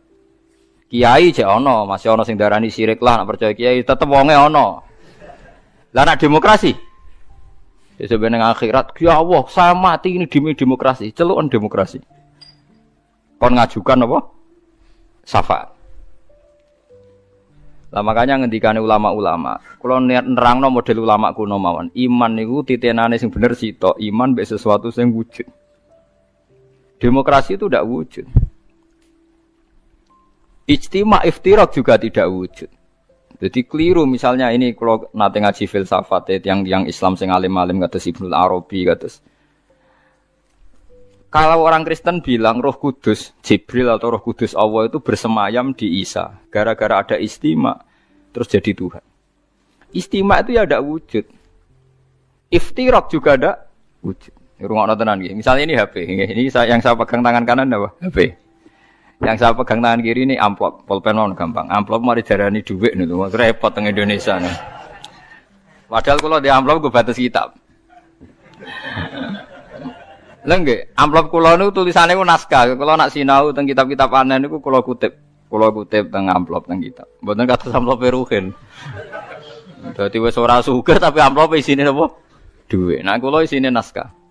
Kiai jek ono, masih ono sing darani syirik lah, nak percaya kiai tetep wonge ono. Lah nak demokrasi. Ya sebenarnya akhirat, ya Allah, saya mati ini demi demokrasi, celukan demokrasi. Kon ngajukan apa? syafaat. Lah makanya ngendikane ulama-ulama, kula nerangno model ulama kuno mawon. Iman niku titenane sing bener sitok, iman mbek sesuatu sing wujud. Demokrasi itu tidak wujud. Ijtima' iftirak juga tidak wujud. Jadi keliru misalnya ini kalau nate ngaji filsafat yang Islam sing alim-alim kados Ibnu Arabi kados. Kalau orang Kristen bilang Roh Kudus, Jibril atau Roh Kudus Allah itu bersemayam di Isa. Gara-gara ada istima, terus jadi Tuhan. Istima itu ya ada wujud. Iftirak juga ada wujud. Rungokno tenan nggih. Misalnya ini HP. Ini yang saya pegang tangan kanan apa? HP. Yang saya pegang tangan kiri ini amplop. Pulpen mau gampang. Amplop mari darani dhuwit niku. Repot teng Indonesia nih. Padahal kalau di amplop gue batas kitab. Lha nggih, amplop kula niku tulisane ku naskah. Kula nak sinau teng kitab-kitab aneh niku kula kutip. Kula kutip teng amplop teng kitab. Mboten kados amplop Ruhin. Dadi wis ora sugih tapi amplop isine napa? Dhuwit. Nah kula isine naskah.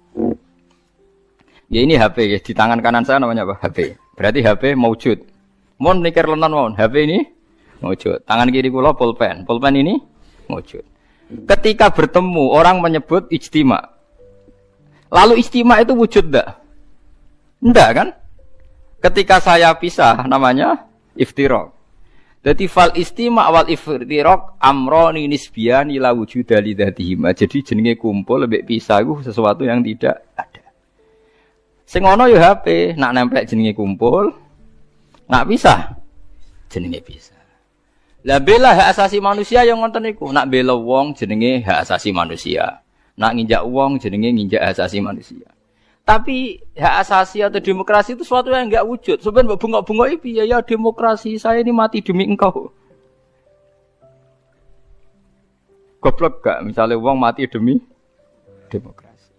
Ya ini HP ya, di tangan kanan saya namanya apa? HP. Berarti HP maujud. Mun mikir lenton mawon, HP ini maujud. Tangan kiri kula pulpen. Pulpen ini maujud. Ketika bertemu orang menyebut ijtima'. Lalu ijtima' itu wujud enggak? Enggak kan? Ketika saya pisah namanya iftirak. Jadi fal istima' wal iftirak amroni nisbiyan ila wujuda li dzatihim. Jadi jenenge kumpul lebih pisah itu sesuatu yang tidak ada. Sing ana ya HP, nak nempel jenenge kumpul, nak pisah jenenge pisah. Lah bela hak asasi manusia yang ngoten niku, nak bela wong jenenge hak asasi manusia. Nak nginjak wong jenenge nginjak hak asasi manusia. Tapi hak asasi atau demokrasi itu sesuatu yang enggak wujud. Sebenarnya bengok-bengok piye ya demokrasi, saya ini mati demi engkau. Goblok gak misalnya wong mati demi demokrasi.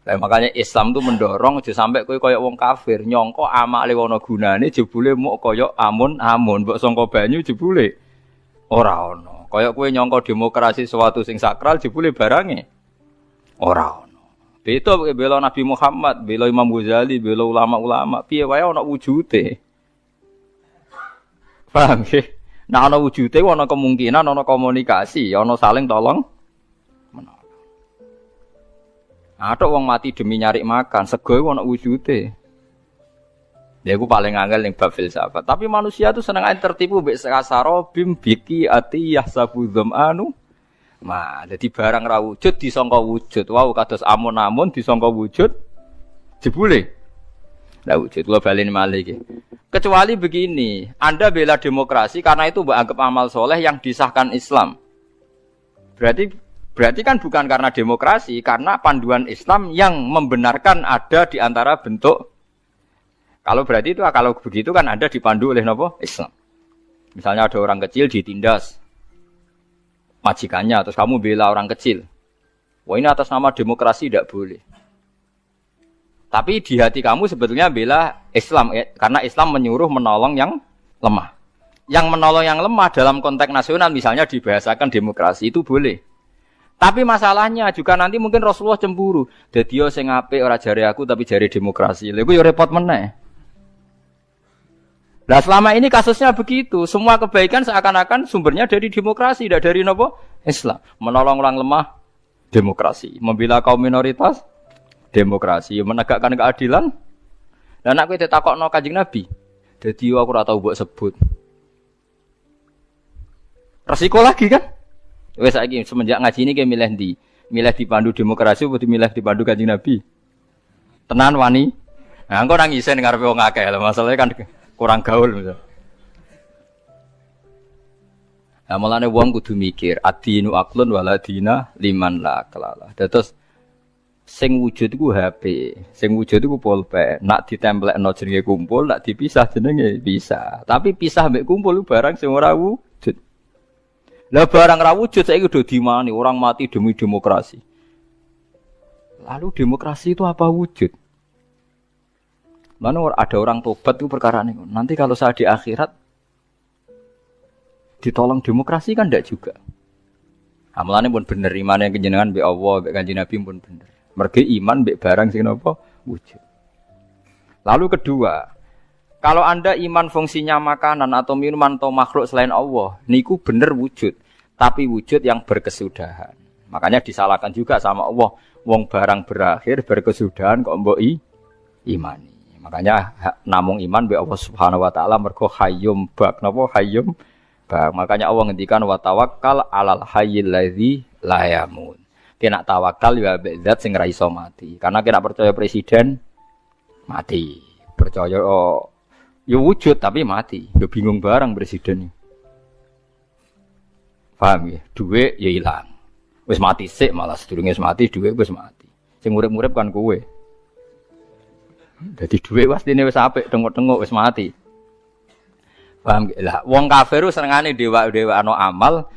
Lah makanya Islam itu mendorong aja sampai kowe kaya wong kafir, nyangka amale ana gunane jebule muk kaya amun-amun, mbok sangka banyu jebule ora ana. Kaya kowe nyangka demokrasi sesuatu sing sakral jebule barange ora ana. Beda bela Nabi Muhammad, bela Imam Ghazali, bela ulama-ulama, piye wae ana wujude. Paham nggih? Nek ana wujude ana kemungkinan ana komunikasi, ana saling tolong menolong. Atok wong mati demi nyari makan, sego ana wujude. Ya iku paling angel ning bab filsafat. Tapi manusia itu seneng ae tertipu mbek kasaro bim biki ati yahsabu dzamanu. Nah, jadi barang ra wujud disangka wujud. Wow, kados amun-amun disangka wujud. Jebule. Ndak wujud. Kula baleni malih iki. Kecuali begini, Anda bela demokrasi karena itu mbok anggap amal soleh yang disahkan Islam. Berarti kan bukan karena demokrasi, karena panduan Islam yang membenarkan ada di antara bentuk. Kalau berarti itu kalau begitu kan Anda dipandu oleh napa? Islam. Misalnya ada orang kecil ditindas majikannya, terus kamu bela orang kecil. Wah ini atas nama demokrasi tidak boleh. Tapi di hati kamu sebetulnya bela Islam, karena Islam menyuruh menolong yang lemah. Yang menolong yang lemah dalam konteks nasional misalnya dibahasakan demokrasi itu boleh. Tapi masalahnya juga nanti mungkin Rasulullah cemburu. Dadi yo sing apik ora jare aku tapi jare demokrasi. Lha iku yo repot meneh. Nah selama ini kasusnya begitu, semua kebaikan seakan-akan sumbernya dari demokrasi, tidak dari nopo Islam. Menolong orang lemah, demokrasi. Membela kaum minoritas, demokrasi. Menegakkan keadilan. Dan aku itu takokno Kanjeng Nabi. Jadi aku ora tau mbok sebut. Resiko lagi kan? Wes saiki semenjak ngaji ini kayak milih ndi? Milih dipandu demokrasi atau milih dipandu Kanjeng Nabi? Tenan wani. Nah, engko nang isen ngarepe wong akeh lho, masalahnya kan kurang gaul misal. Nah, mulane wong kudu mikir, adinu aqlun waladina liman la aqlala. Terus sing wujud iku HP, sing wujud iku pulpen. Nak ditemplekno jenenge kumpul, nak dipisah jenenge bisa. Tapi pisah mbek kumpul barang sing ora wujud. Lah barang ra wujud saiki udah dimani orang mati demi demokrasi. Lalu demokrasi itu apa wujud? Mana ada orang tobat itu perkara ini. Nanti kalau saya di akhirat ditolong demokrasi kan tidak juga. Amalannya pun bener, iman yang kenjenengan be Allah, be Kanjeng Nabi pun bener. Mergi iman be barang sing napa wujud. Lalu kedua, Kalau Anda iman fungsinya makanan atau minuman atau makhluk selain Allah, niku bener wujud, tapi wujud yang berkesudahan. Makanya disalahkan juga sama Allah, wong barang berakhir berkesudahan kok mbok imani. Makanya namung iman be Allah Subhanahu wa taala mergo hayyum bak napa hayyum bak. Makanya Allah ngendikan wa tawakkal 'alal hayyil ladzi la yamut. Kena tawakal ya be zat sing ra iso mati. Karena kena percaya presiden mati. Percaya ya wujud tapi mati. Ya bingung barang presiden. Paham ya? Duit ya ilang. Wis mati sik malah sedurunge wis mati duit wis mati. Sing urip-urip kan kowe. Dadi duit pastine wis apik tengok-tengok wis mati. Paham ya? Lah wong kafir senengane dewa-dewa ana amal